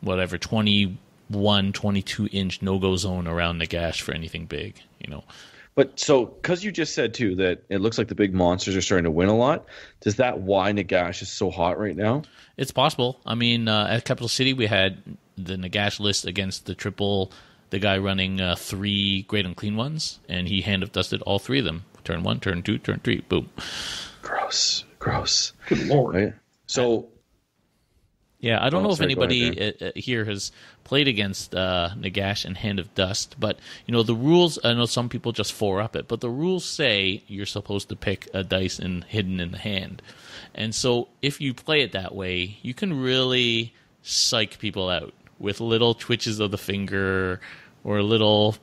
Speaker 3: 21, 22-inch no-go zone around Nagash for anything big, you know?
Speaker 2: But so, because you just said, too, that it looks like the big monsters are starting to win a lot, does that why Nagash is so hot right now?
Speaker 3: It's possible. I mean, at Capital City, we had the Nagash list against the guy running 3 Great Unclean Ones, and he hand of dusted all 3 of them. Turn 1, turn 2, turn 3, boom.
Speaker 2: Gross.
Speaker 4: Good lord.
Speaker 2: Right? So,
Speaker 3: Yeah, I don't know if
Speaker 2: sorry, go ahead,
Speaker 3: anybody here has played against Nagash and Hand of Dust, but the rules. I know some people just 4-up it, but the rules say you're supposed to pick a dice hidden in the hand, and so if you play it that way, you can really psych people out with little twitches of the finger or little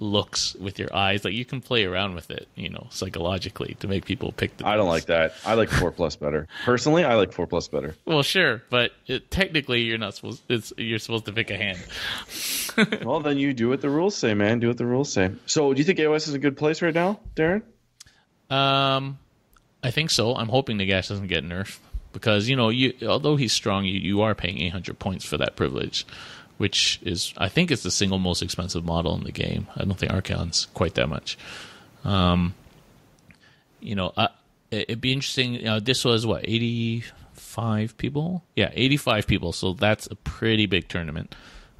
Speaker 3: looks with your eyes. Like, you can play around with it, psychologically, to make people pick the dice.
Speaker 2: I don't like that. I like 4+ better. Personally, I like 4+ better.
Speaker 3: Well, sure, but technically you're not supposed. You're supposed to pick a hand.
Speaker 2: Well, then you do what the rules say, man. Do what the rules say. So, do you think AOS is a good place right now, Darren?
Speaker 3: I think so. I'm hoping Nagash doesn't get nerfed because although he's strong, you are paying 800 points for that privilege, which is, I think, it's the single most expensive model in the game. I don't think Archon's quite that much. It'd be interesting. This was 85 people? Yeah, 85 people. So that's a pretty big tournament.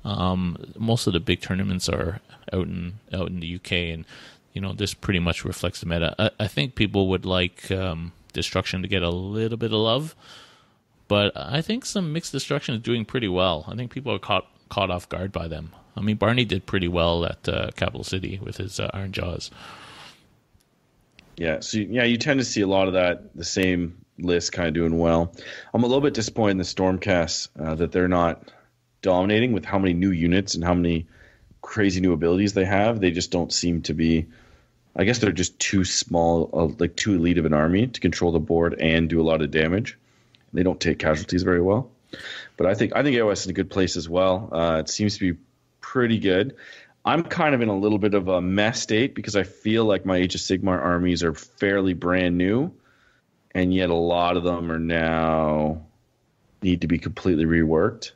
Speaker 3: Most of the big tournaments are out in the UK, and this pretty much reflects the meta. I think people would like Destruction to get a little bit of love, but I think some mixed Destruction is doing pretty well. I think people are caught off guard by them. I mean, Barney did pretty well at Capital City with his Iron Jaws.
Speaker 2: Yeah, so you tend to see a lot of that, the same list kind of doing well. I'm a little bit disappointed in the Stormcast that they're not dominating with how many new units and how many crazy new abilities they have. They just don't seem to be. I guess they're just too small, like too elite of an army to control the board and do a lot of damage. They don't take casualties very well. But I think AOS is in a good place as well. It seems to be pretty good. I'm kind of in a little bit of a mess state because I feel like my Age of Sigmar armies are fairly brand new, and yet a lot of them are now need to be completely reworked,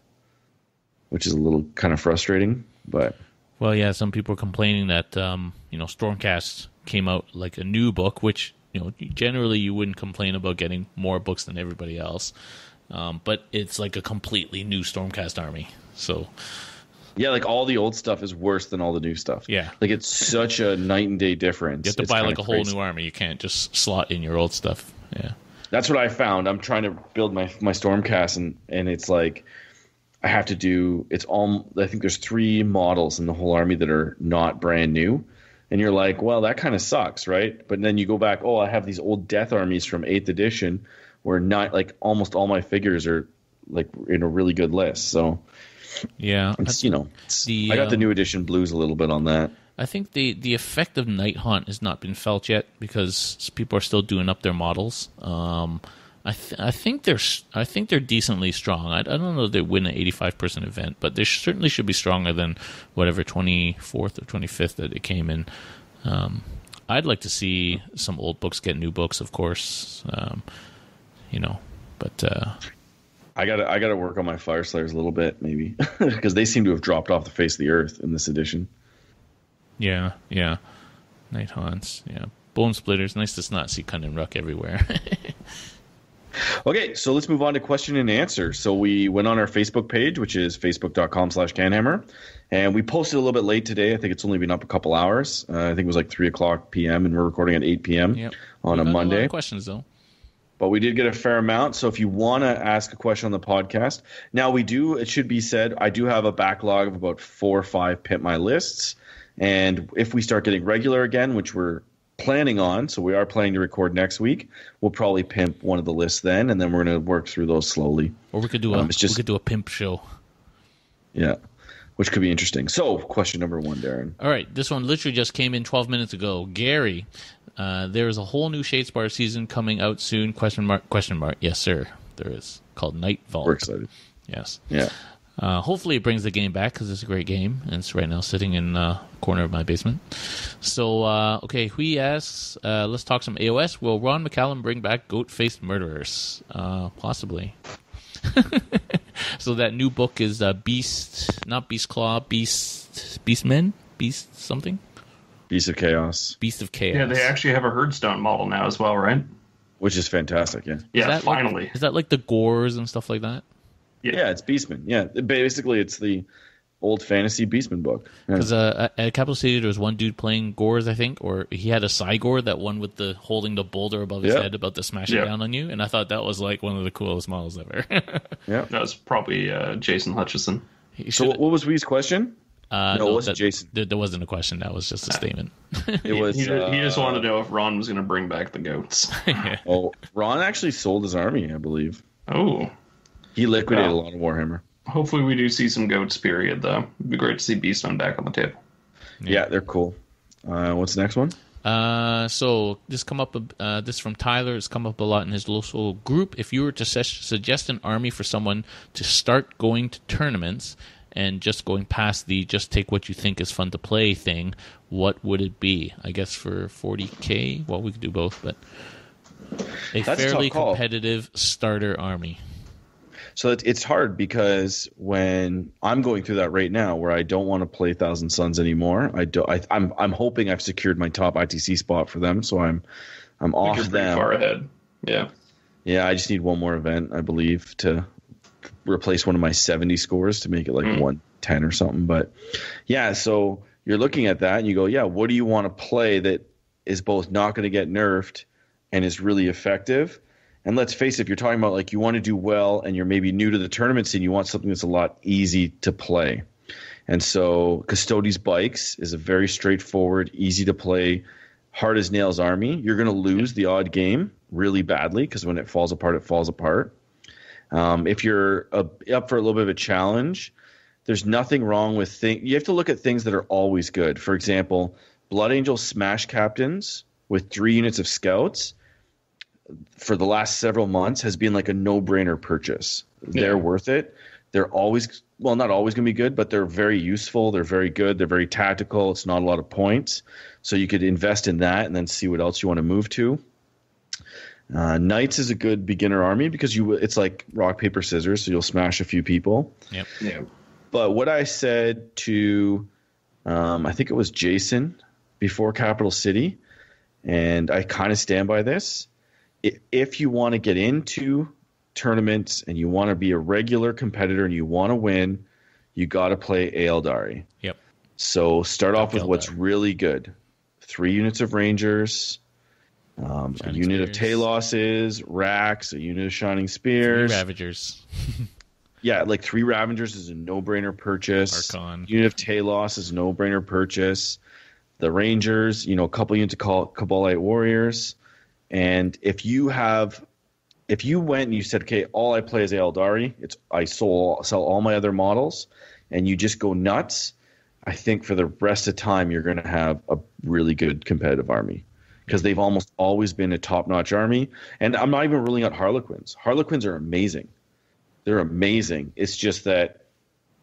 Speaker 2: which is a little kind of frustrating. But
Speaker 3: well, yeah, some people are complaining that Stormcast came out like a new book, which generally you wouldn't complain about getting more books than everybody else. But it's like a completely new Stormcast army. So,
Speaker 2: yeah, like all the old stuff is worse than all the new stuff.
Speaker 3: Yeah.
Speaker 2: Like it's such a night and day difference.
Speaker 3: You have to buy like a whole new army. You can't just slot in your old stuff. Yeah.
Speaker 2: That's what I found. I'm trying to build my Stormcast, and it's like I have to do. I think there's 3 models in the whole army that are not brand new. And you're like, well, that kind of sucks, right? But then you go back, I have these old death armies from 8th edition where not like almost all my figures are like in a really good list. So
Speaker 3: yeah,
Speaker 2: it's, I got the new edition blues a little bit on that.
Speaker 3: I think the effect of Night Haunt has not been felt yet because people are still doing up their models. I think they're decently strong. I don't know if they win an 85% event, but they certainly should be stronger than whatever 24th or 25th that it came in. I'd like to see some old books get new books, of course. But
Speaker 2: I gotta work on my Fire Slayers a little bit, maybe, because they seem to have dropped off the face of the earth in this edition.
Speaker 3: Yeah. Night Haunts, yeah. Bone Splitters, nice to not see Cunning Ruck everywhere.
Speaker 2: Okay, so let's move on to question and answer. So we went on our Facebook page, which is facebook.com/CanHammer, and we posted a little bit late today. I think it's only been up a couple hours. I think it was like 3:00 p.m., and we're recording at 8 p.m. On a Monday.
Speaker 3: A lot of questions, though.
Speaker 2: But we did get a fair amount, so if you want to ask a question on the podcast. Now it should be said, I do have a backlog of about 4 or 5 Pimp My lists, and if we start getting regular again, which we're planning on, so we are planning to record next week, we'll probably pimp one of the lists then, and then we're going to work through those slowly.
Speaker 3: Or we could do we could do a pimp show.
Speaker 2: Yeah, which could be interesting. So, question number 1, Darren.
Speaker 3: All right, this one literally just came in 12 minutes ago. Gary, there is a whole new Shadespire season coming out soon? Question mark. Yes, sir. There is. Called Night Vault.
Speaker 2: We're excited.
Speaker 3: Yes.
Speaker 2: Yeah.
Speaker 3: Hopefully it brings the game back because it's a great game, and it's right now sitting in the corner of my basement. So, okay, Hui asks, let's talk some AOS. Will Ron McCallum bring back Goat-Faced Murderers? Possibly. So that new book is not Beast Claw, Beastmen? Beast something?
Speaker 2: Beast of Chaos.
Speaker 3: Beast of Chaos.
Speaker 4: Yeah, they actually have a Herdstone model now as well, right?
Speaker 2: Which is fantastic, yeah.
Speaker 4: Yeah, finally.
Speaker 3: Is that like the Gores and stuff like that?
Speaker 2: Yeah, it's Beastmen. Yeah, basically it's the old fantasy Beastman book.
Speaker 3: Because at Capital City, there was one dude playing Gores, I think, or he had a Cygore, that one with the holding the boulder above his head about to smash it down on you, and I thought that was like one of the coolest models ever.
Speaker 2: Yeah,
Speaker 4: that was probably Jason Hutchison.
Speaker 2: So what was Wee's question? No, it wasn't Jason.
Speaker 3: There wasn't a question. That was just a statement.
Speaker 2: It was.
Speaker 4: He just wanted to know if Ron was going to bring back the goats.
Speaker 2: Oh, Ron actually sold his army, I believe.
Speaker 4: Oh,
Speaker 2: he liquidated a lot of Warhammer.
Speaker 4: Hopefully, we do see some goats. Period, though. It'd be great to see Beastmen back on the table.
Speaker 2: Yeah, they're cool. What's the next one?
Speaker 3: So this from Tyler. It's come up a lot in his local group. If you were to suggest an army for someone to start going to tournaments and just going past the just take what you think is fun to play thing, what would it be? I guess for 40K, well, we could do both, but that's fairly competitive starter army.
Speaker 2: So it's hard because when I'm going through that right now, where I don't want to play Thousand Suns anymore, I'm hoping I've secured my top ITC spot for them, so I'm off
Speaker 4: you're
Speaker 2: them.
Speaker 4: Pretty far ahead. Yeah.
Speaker 2: I just need one more event, I believe, to replace one of my 70 scores to make it like 110 or something. But yeah, so you're looking at that and you go, yeah, what do you want to play that is both not going to get nerfed and is really effective? And let's face it, if you're talking about like you want to do well and you're maybe new to the tournament scene, you want something that's a lot easy to play. And so Custodes Bikes is a very straightforward, easy to play, hard as nails army. You're going to lose the odd game really badly because when it falls apart, it falls apart. If you're up for a little bit of a challenge, there's nothing wrong with you have to look at things that are always good. For example, Blood Angel Smash Captains with 3 units of scouts for the last several months has been like a no-brainer purchase. They're worth it. They're always, well, not always going to be good, but they're very useful. They're very good. They're very tactical. It's not a lot of points. So you could invest in that and then see what else you want to move to. Knights is a good beginner army because it's like rock, paper, scissors, so you'll smash a few people.
Speaker 3: Yep.
Speaker 4: Yeah.
Speaker 2: But what I said to, I think it was Jason before Capital City, and I kind of stand by this. If you want to get into tournaments and you want to be a regular competitor and you want to win, you got to play Eldari.
Speaker 3: Yep.
Speaker 2: So start off with what's really good. 3 units of Rangers, a unit of Taloses, Racks, a unit of Shining Spears.
Speaker 3: 3 Ravagers.
Speaker 2: Yeah, like 3 Ravagers is a no-brainer purchase.
Speaker 3: Archon.
Speaker 2: Unit of Talos is a no-brainer purchase. The Rangers, a couple units of Cabalite Warriors. And if you went and you said, okay, all I play is Eldari, I sell all my other models, and you just go nuts, I think for the rest of the time you're going to have a really good competitive army because they've almost always been a top-notch army. And I'm not even ruling out Harlequins. Harlequins are amazing. They're amazing. It's just that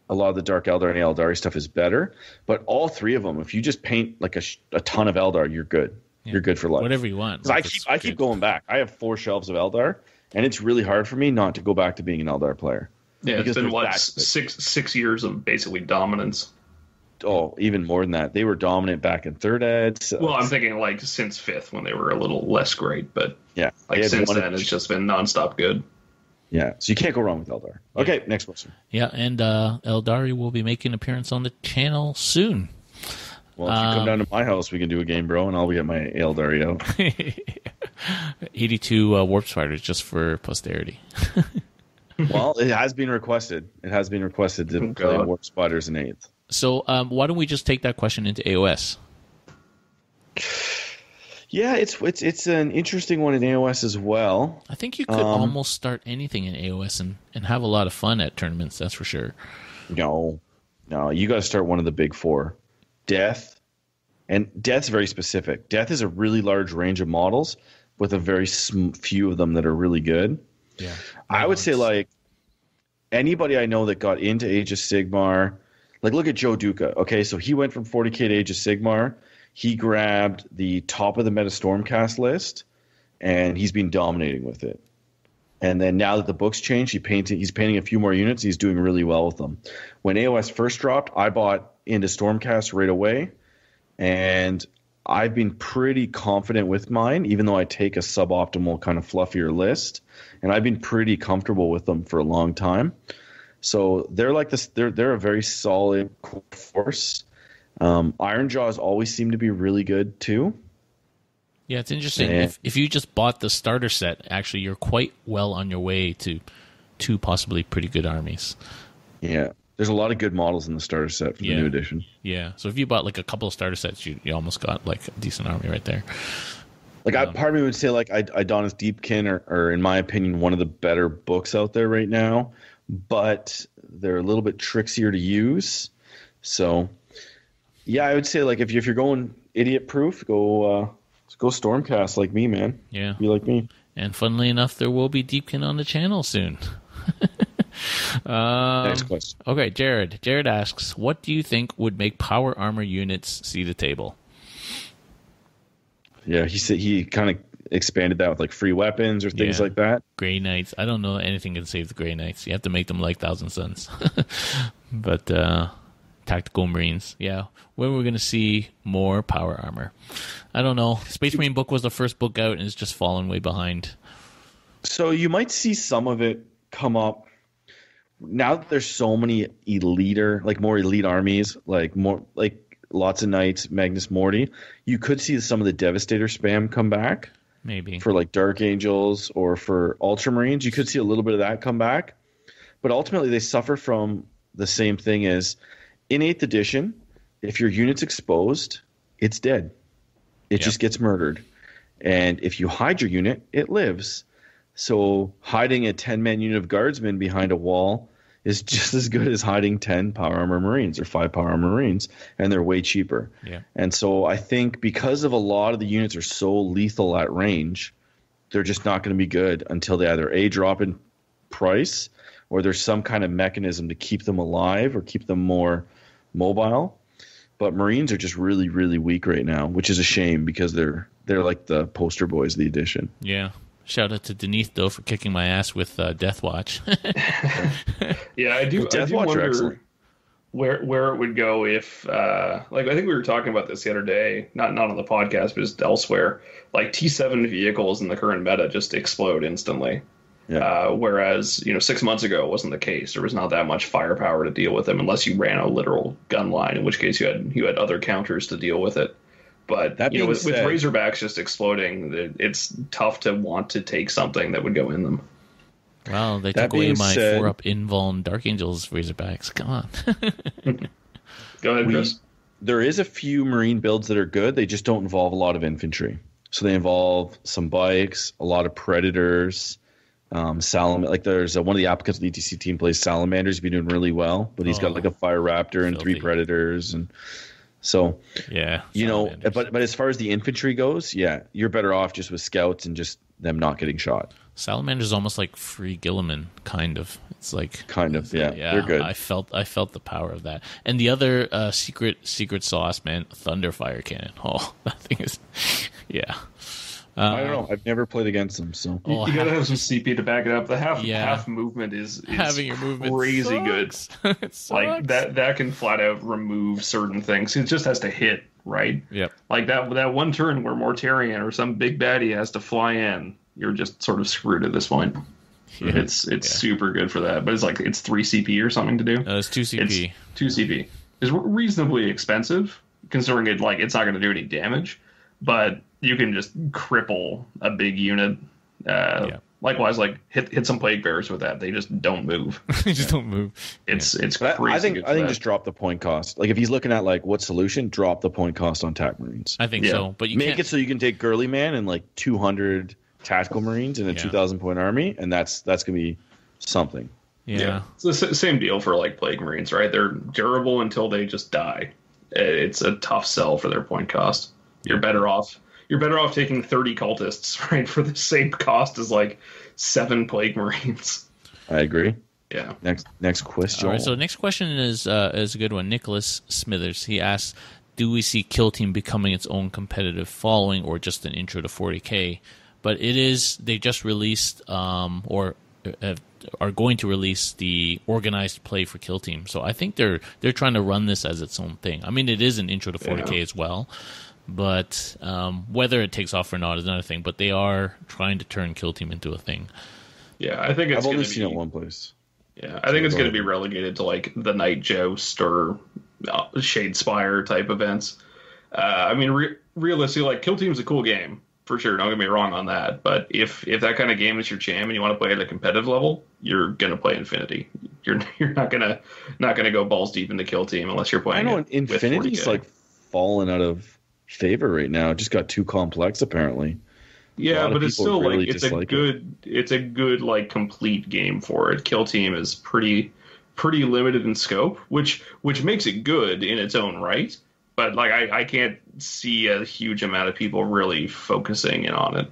Speaker 2: a lot of the Dark Eldar and Eldari stuff is better. But all 3 of them, if you just paint like a ton of Eldar, you're good. Yeah. You're good for life.
Speaker 3: Whatever you want.
Speaker 2: I keep going back. I have 4 shelves of Eldar, and it's really hard for me not to go back to being an Eldar player.
Speaker 4: Yeah, it's been six years of basically dominance.
Speaker 2: Oh, even more than that. They were dominant back in 3rd ed. So
Speaker 4: well, I'm thinking like since 5th when they were a little less great, but
Speaker 2: yeah,
Speaker 4: like since then it's just been nonstop good.
Speaker 2: Yeah, so you can't go wrong with Eldar. Okay, next question.
Speaker 3: Yeah, and Eldari will be making an appearance on the channel soon.
Speaker 2: Well, if you come down to my house, we can do a game, bro, and I'll get my Eldari out.
Speaker 3: 82 Warp Spiders just for posterity.
Speaker 2: Well, it has been requested. It has been requested to play Warp Spiders in 8th.
Speaker 3: So why don't we just take that question into AOS?
Speaker 2: Yeah, it's an interesting one in AOS as well.
Speaker 3: I think you could almost start anything in AOS and have a lot of fun at tournaments, that's for sure.
Speaker 2: No, you got to start one of the big 4. Death, and Death's very specific. Death is a really large range of models with a very few of them that are really good.
Speaker 3: Yeah,
Speaker 2: I would say like anybody I know that got into Age of Sigmar, like look at Joe Duca. Okay, so he went from 40K to Age of Sigmar. He grabbed the top of the Meta Stormcast list, and he's been dominating with it. And then now that the book's changed, he's painting a few more units. He's doing really well with them. When AOS first dropped, I bought into Stormcast right away, and I've been pretty confident with mine, even though I take a suboptimal kind of fluffier list, and I've been pretty comfortable with them for a long time. So they're like this. They're a very solid core force. Ironjaws always seem to be really good too.
Speaker 3: Yeah, it's interesting.
Speaker 2: Yeah.
Speaker 3: If you just bought the starter set, actually, you're quite well on your way to two possibly pretty good armies.
Speaker 2: Yeah, there's a lot of good models in the starter set for the new edition.
Speaker 3: Yeah, so if you bought like a couple of starter sets, you almost got like a decent army right there.
Speaker 2: Like part of me would say like Adonis Deepkin are in my opinion one of the better books out there right now, but they're a little bit trickier to use. So yeah, I would say like if you're going idiot proof, go Stormcast like me, man.
Speaker 3: Yeah,
Speaker 2: be like me.
Speaker 3: And funnily enough, there will be Deepkin on the channel soon.
Speaker 2: Next question.
Speaker 3: Okay, Jared. Jared asks, what do you think would make power armor units see the table?
Speaker 2: Yeah, he said he kind of expanded that with like free weapons or things like that.
Speaker 3: Grey Knights. I don't know anything can save the Grey Knights. You have to make them like Thousand Suns. But Tactical Marines. Yeah. When we're going to see more power armor? I don't know. Space Marine book was the first book out and it's just fallen way behind.
Speaker 2: So you might see some of it come up now that there's so many more elite armies, like more like lots of Knights, Magnus Morty. You could see some of the Devastator spam come back.
Speaker 3: Maybe
Speaker 2: for like Dark Angels or for Ultramarines, you could see a little bit of that come back. But ultimately, they suffer from the same thing as in 8th edition. If your unit's exposed, it's dead. It just gets murdered. And if you hide your unit, it lives. So hiding a 10-man unit of guardsmen behind a wall is just as good as hiding 10 power armor Marines or 5 power armor Marines, and they're way cheaper.
Speaker 3: Yeah.
Speaker 2: And so I think because of a lot of the units are so lethal at range, they're just not going to be good until they either A, drop in price, or there's some kind of mechanism to keep them alive or keep them more mobile. But Marines are just really, really weak right now, which is a shame because they're like the poster boys of the edition.
Speaker 3: Yeah. Shout out to Denise, though, for kicking my ass with Death Watch.
Speaker 4: Yeah, I do wonder where it would go if, like, I think we were talking about this the other day, not on the podcast, but just elsewhere. Like, T7 vehicles in the current meta just explode instantly. Yeah. Whereas, 6 months ago, it wasn't the case. There was not that much firepower to deal with them unless you ran a literal gun line, in which case you had other counters to deal with it. But with Razorbacks just exploding, it's tough to want to take something that would go in them.
Speaker 3: Well, they took away my 4-up Invuln Dark Angels Razorbacks. Come on.
Speaker 4: Go ahead, Chris.
Speaker 2: There is a few Marine builds that are good. They just don't involve a lot of infantry. So they involve some bikes, a lot of predators, like there's one of the applicants of the ETC team plays Salamanders. He's been doing really well, but he's got like a Fire Raptor and 3 predators, and so but as far as the infantry goes, you're better off just with scouts and just them not getting shot.
Speaker 3: Salamander's almost like free Gilliman, kind of. It's like
Speaker 2: they're good.
Speaker 3: I felt the power of that. And the other secret sauce, man, Thunderfire Cannon. Oh, that thing is,
Speaker 2: I don't know. I've never played against them, so
Speaker 4: you gotta have some CP to back it up. The half movement is
Speaker 3: having your movement
Speaker 4: crazy
Speaker 3: sucks.
Speaker 4: Good.
Speaker 3: It sucks.
Speaker 4: Like that can flat out remove certain things. It just has to hit, right?
Speaker 3: Yep.
Speaker 4: Like that one turn where Mortarion or some big baddie has to fly in, you're just sort of screwed at this point. Yeah. It's super good for that, but it's 3 CP or something to do.
Speaker 3: No, it's 2 CP.
Speaker 4: It's 2 CP. It's reasonably expensive considering it's not going to do any damage, but you can just cripple a big unit. Likewise, hit some plague bearers with that. They just don't move.
Speaker 3: They just don't move.
Speaker 4: It's crazy.
Speaker 2: I think just drop the point cost. Like if he's looking at what solution, drop the point cost on TAC Marines.
Speaker 3: I think so, but you
Speaker 2: make it so you can take Girly Man and 200 tactical Marines in a 2,000 point army, and that's gonna be something.
Speaker 3: Yeah.
Speaker 4: It's the same deal for Plague Marines, right? They're durable until they just die. It's a tough sell for their point cost. You're better off taking 30 cultists, right, for the same cost as 7 Plague Marines.
Speaker 2: I agree.
Speaker 4: Yeah.
Speaker 2: Next question.
Speaker 3: All right, so next question is a good one. Nicholas Smithers. He asks, do we see Kill Team becoming its own competitive following or just an intro to 40K? But they just released or are going to release the organized play for Kill Team. So I think they're trying to run this as its own thing. I mean, it is an intro to 40K as well. But whether it takes off or not is another thing. But they are trying to turn Kill Team into a thing.
Speaker 4: Yeah, I think
Speaker 2: I've only seen it one place.
Speaker 4: Yeah, I think it's going to be relegated to like the Night Joust or Shadespire type events. I mean, realistically, like Kill Team's a cool game for sure. Don't get me wrong on that. But if that kind of game is your jam and you want to play at a competitive level, you're going to play Infinity. You're not gonna go balls deep into Kill Team unless you're playing.
Speaker 2: I know Infinity's like fallen out of favor right now. It just got too complex apparently.
Speaker 4: Yeah, but it's still really it's a good like complete game for it. Kill Team is pretty limited in scope, which makes it good in its own right. But like I can't see a huge amount of people really focusing in on it.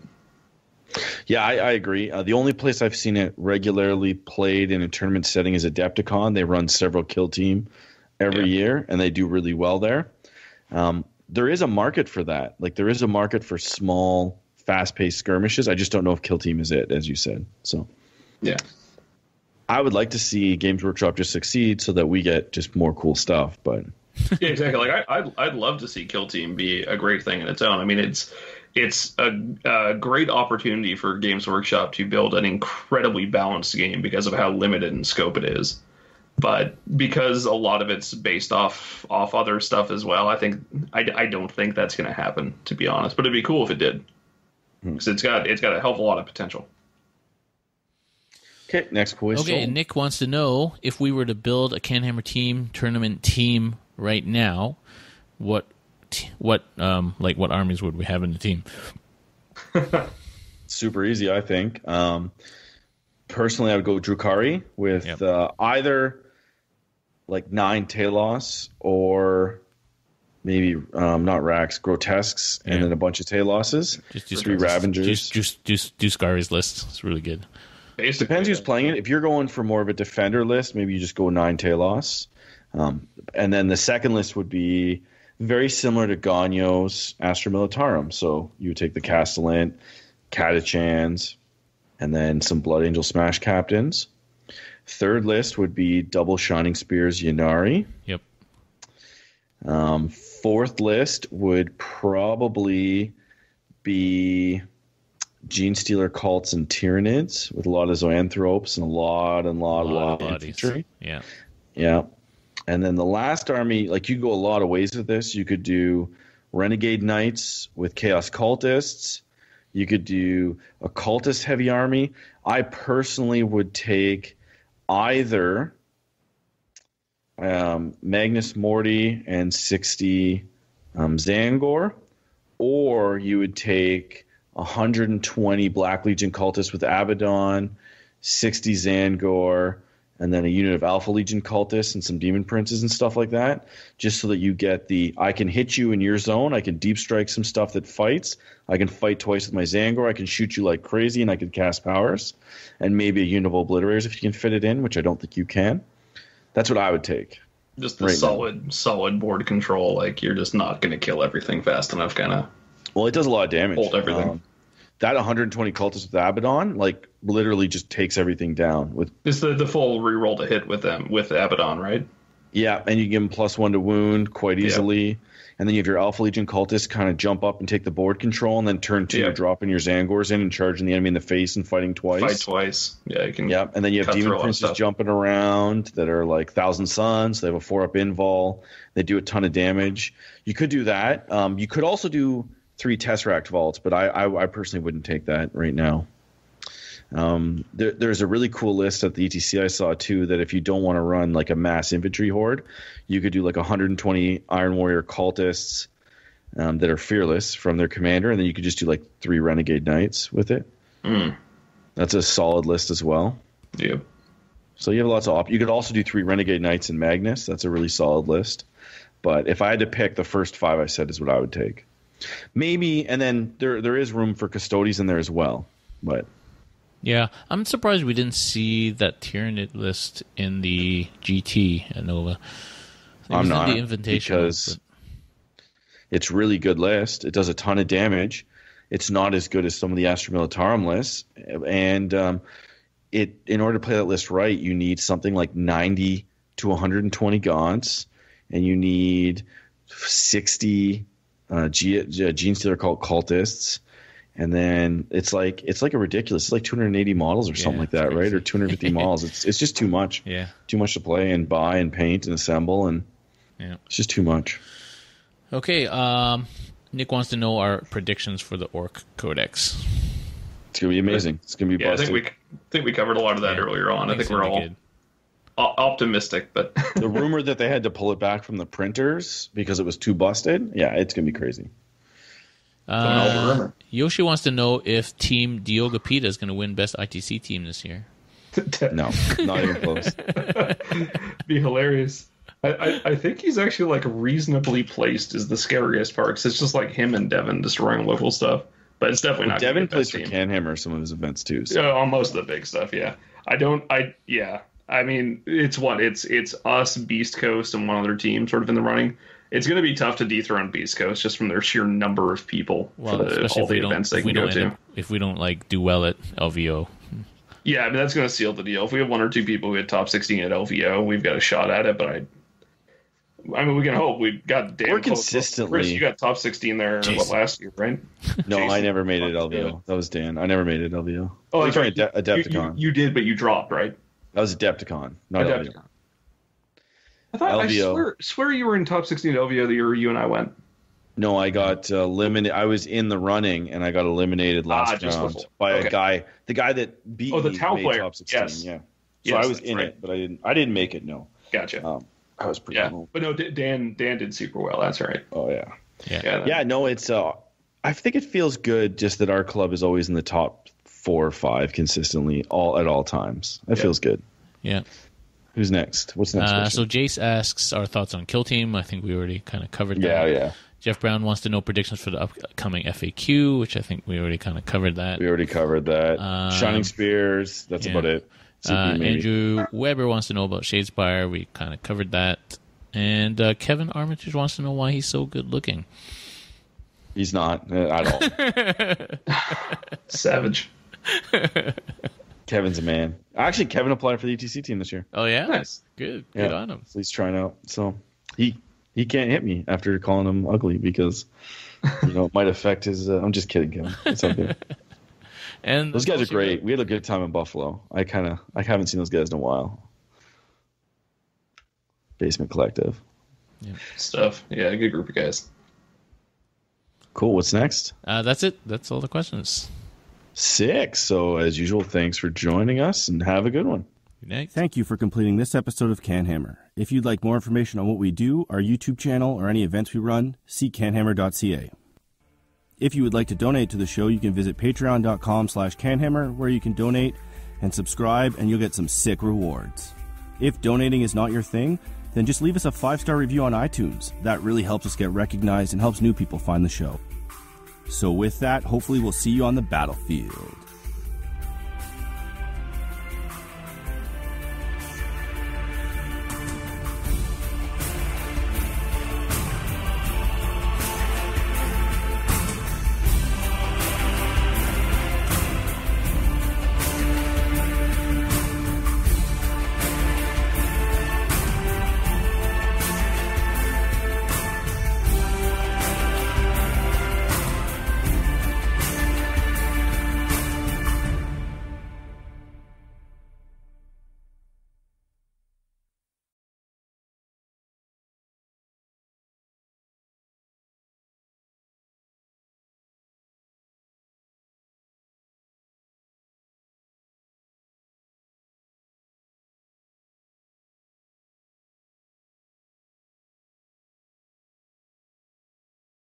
Speaker 2: Yeah, I agree. The only place I've seen it regularly played in a tournament setting is Adepticon. They run several Kill Team every year, and they do really well there. There is a market for that. Like there is a market for small, fast-paced skirmishes. I just don't know if Kill Team is it, as you said. So,
Speaker 4: yeah,
Speaker 2: I would like to see Games Workshop just succeed so that we get just more cool stuff. But
Speaker 4: yeah, exactly. Like I'd love to see Kill Team be a great thing in its own. I mean, it's a great opportunity for Games Workshop to build an incredibly balanced game because of how limited in scope it is. But because a lot of it's based off other stuff as well, I don't think that's going to happen, to be honest. But it'd be cool if it did, because it's got a hell of a lot of potential.
Speaker 2: Okay, next question.
Speaker 3: Okay, Nick wants to know if we were to build a CanHammer team tournament team right now, what armies would we have in the team?
Speaker 2: Super easy, I think. Personally, I would go Drukhari with either like 9 Talos or maybe not Rax, Grotesques, and then a bunch of Taloses.
Speaker 3: Just
Speaker 2: 3 Ravengers.
Speaker 3: Do Scari's list. It's really good.
Speaker 4: Basically,
Speaker 2: depends who's playing it. If you're going for more of a defender list, maybe you just go 9 Talos. And then the second list would be very similar to Gagno's Astra Militarum. So you would take the Castellan, Catachans, and then some Blood Angel Smash Captains. Third list would be double Shining Spears Yanari.
Speaker 3: Yep.
Speaker 2: Fourth list would probably be Gene Stealer Cults and Tyranids with a lot of Zoanthropes and a lot of infantry.
Speaker 3: Yeah.
Speaker 2: Yeah. And then the last army, like you go a lot of ways with this. You could do Renegade Knights with Chaos Cultists. You could do a Cultist heavy army. I personally would take either Magnus Morty and 60 Zangor, or you would take 120 Black Legion Cultists with Abaddon, 60 Zangor, and then a unit of Alpha Legion Cultists and some Demon Princes and stuff like that, just so that you get I can hit you in your zone, I can deep strike some stuff that fights, I can fight twice with my Zangor, I can shoot you like crazy, and I can cast powers, and maybe a unit of Obliterators if you can fit it in, which I don't think you can. That's what I would take.
Speaker 4: Just the solid board control, like you're just not going to kill everything fast enough, kind of.
Speaker 2: Well, it does a lot of damage.
Speaker 4: Hold everything.
Speaker 2: That 120 Cultists with Abaddon, like, literally just takes everything down.
Speaker 4: It's the full reroll to hit with them, with Abaddon, right?
Speaker 2: Yeah, and you give them +1 to wound quite easily. Yep. And then you have your Alpha Legion Cultists kind of jump up and take the board control, and then turn 2, you're dropping your Zangors in and charging the enemy in the face and fighting twice.
Speaker 4: Fight twice. Yeah, you can.
Speaker 2: Yeah, and then you have Demon Princes jumping around that are like Thousand Suns. They have a 4-up invul. They do a ton of damage. You could do that. You could also do 3 Tesseract Vaults, but I personally wouldn't take that right now. There's a really cool list at the ETC I saw too, that if you don't want to run like a mass infantry horde, you could do like 120 Iron Warrior Cultists that are fearless from their commander, and then you could just do like 3 Renegade Knights with it. That's a solid list as well.
Speaker 4: Yep.
Speaker 2: So you have lots of you could also do 3 Renegade Knights and Magnus. That's a really solid list. But if I had to pick, the first 5 I said is what I would take. Maybe, and then there is room for Custodies in there as well. But
Speaker 3: yeah, I'm surprised we didn't see that Tyranid list in the GT at Nova.
Speaker 2: I'm not,
Speaker 3: the because
Speaker 2: it's really good list. It does a ton of damage. It's not as good as some of the Astra Militarum lists, and in order to play that list right, you need something like 90 to 120 Gaunts, and you need 60 Gene Stealer Cultists, And then it's like a ridiculous. It's like 280 models or something like that, right? Or 250 models. It's just too much.
Speaker 3: Yeah,
Speaker 2: too much to play and buy and paint and assemble, and it's just too much.
Speaker 3: Okay. Nick wants to know our predictions for the Orc Codex.
Speaker 2: It's gonna be amazing. It's gonna be busted.
Speaker 4: I think we covered a lot of that earlier on. I think we're all optimistic, but
Speaker 2: the rumor that they had to pull it back from the printers because it was too busted. Yeah, it's gonna be crazy.
Speaker 3: Yoshi wants to know if Team Diogo Pita is going to win Best ITC Team this year.
Speaker 2: No, not even close.
Speaker 4: Be hilarious. I think he's actually like reasonably placed is the scariest part, because it's just like him and Devin destroying local stuff. But it's definitely not.
Speaker 2: Devin plays for CanHammer some of his events too.
Speaker 4: So. On most of the big stuff, yeah. I mean, it's us, Beast Coast, and one other team sort of in the running. It's going to be tough to dethrone Beast Coast just from their sheer number of people for all the events they can go to.
Speaker 3: If we don't like do well at LVO.
Speaker 4: Yeah, I mean, that's going to seal the deal. If we have one or two people who hit top 16 at LVO, we've got a shot at it. But I mean, we can hope. We've got Dan.
Speaker 2: We're consistently.
Speaker 4: Chris, you got top 16 there last year, right?
Speaker 2: No,
Speaker 4: Jason,
Speaker 2: I never made it LVO. That was Dan. I never made it LVO.
Speaker 4: Oh, that's right.
Speaker 2: Adepticon.
Speaker 4: You did, but you dropped, right?
Speaker 2: That was Adepticon, not LVO.
Speaker 4: I thought
Speaker 2: LVO.
Speaker 4: I swear you were in top 16 at LVO the year you and I went.
Speaker 2: No, I got eliminated. I was in the running, and I got eliminated last round by a guy. The guy that beat me
Speaker 4: the Tau player.
Speaker 2: Top 16.
Speaker 4: Yes.
Speaker 2: Yeah. So I was in it, but I didn't make it. No.
Speaker 4: Gotcha.
Speaker 2: I was pretty low.
Speaker 4: But no, Dan did super well. That's right.
Speaker 2: Oh yeah. No, it's. I think it feels good just that our club is always in the top 4 or 5 consistently, at all times. That feels good.
Speaker 3: Yeah.
Speaker 2: Who's next? What's next?
Speaker 3: So Jace asks our thoughts on Kill Team. I think we already kind of covered that.
Speaker 2: Yeah.
Speaker 3: Jeff Brown wants to know predictions for the upcoming FAQ, which I think we already kind of covered that.
Speaker 2: We already covered that. Shining Spears. That's about it.
Speaker 3: Andrew Weber wants to know about Shadespire. We kind of covered that. And Kevin Armitage wants to know why he's so good looking.
Speaker 2: He's not at all.
Speaker 4: Savage.
Speaker 2: Kevin's a man. Actually, Kevin applied for the ETC team this year.
Speaker 3: Oh, yeah?
Speaker 4: Nice.
Speaker 3: Good on him.
Speaker 2: So he's trying out. So he can't hit me after calling him ugly because it might affect his. I'm just kidding, Kevin. It's okay. And those guys are great. We had a good time in Buffalo. I haven't seen those guys in a while. Basement Collective.
Speaker 3: Yeah.
Speaker 4: Stuff. Yeah, good group of guys.
Speaker 2: Cool. What's next?
Speaker 3: That's it. That's all the questions.
Speaker 2: Sick. So, as usual, thanks for joining us and have a good one.
Speaker 3: Good night.
Speaker 1: Thank you for completing this episode of CanHammer. If you'd like more information on what we do, our YouTube channel, or any events we run, see canhammer.ca. If you would like to donate to the show, you can visit patreon.com/canhammer, where you can donate and subscribe, and you'll get some sick rewards. If donating is not your thing, then just leave us a 5-star review on iTunes. That really helps us get recognized and helps new people find the show. So with that, hopefully we'll see you on the battlefield.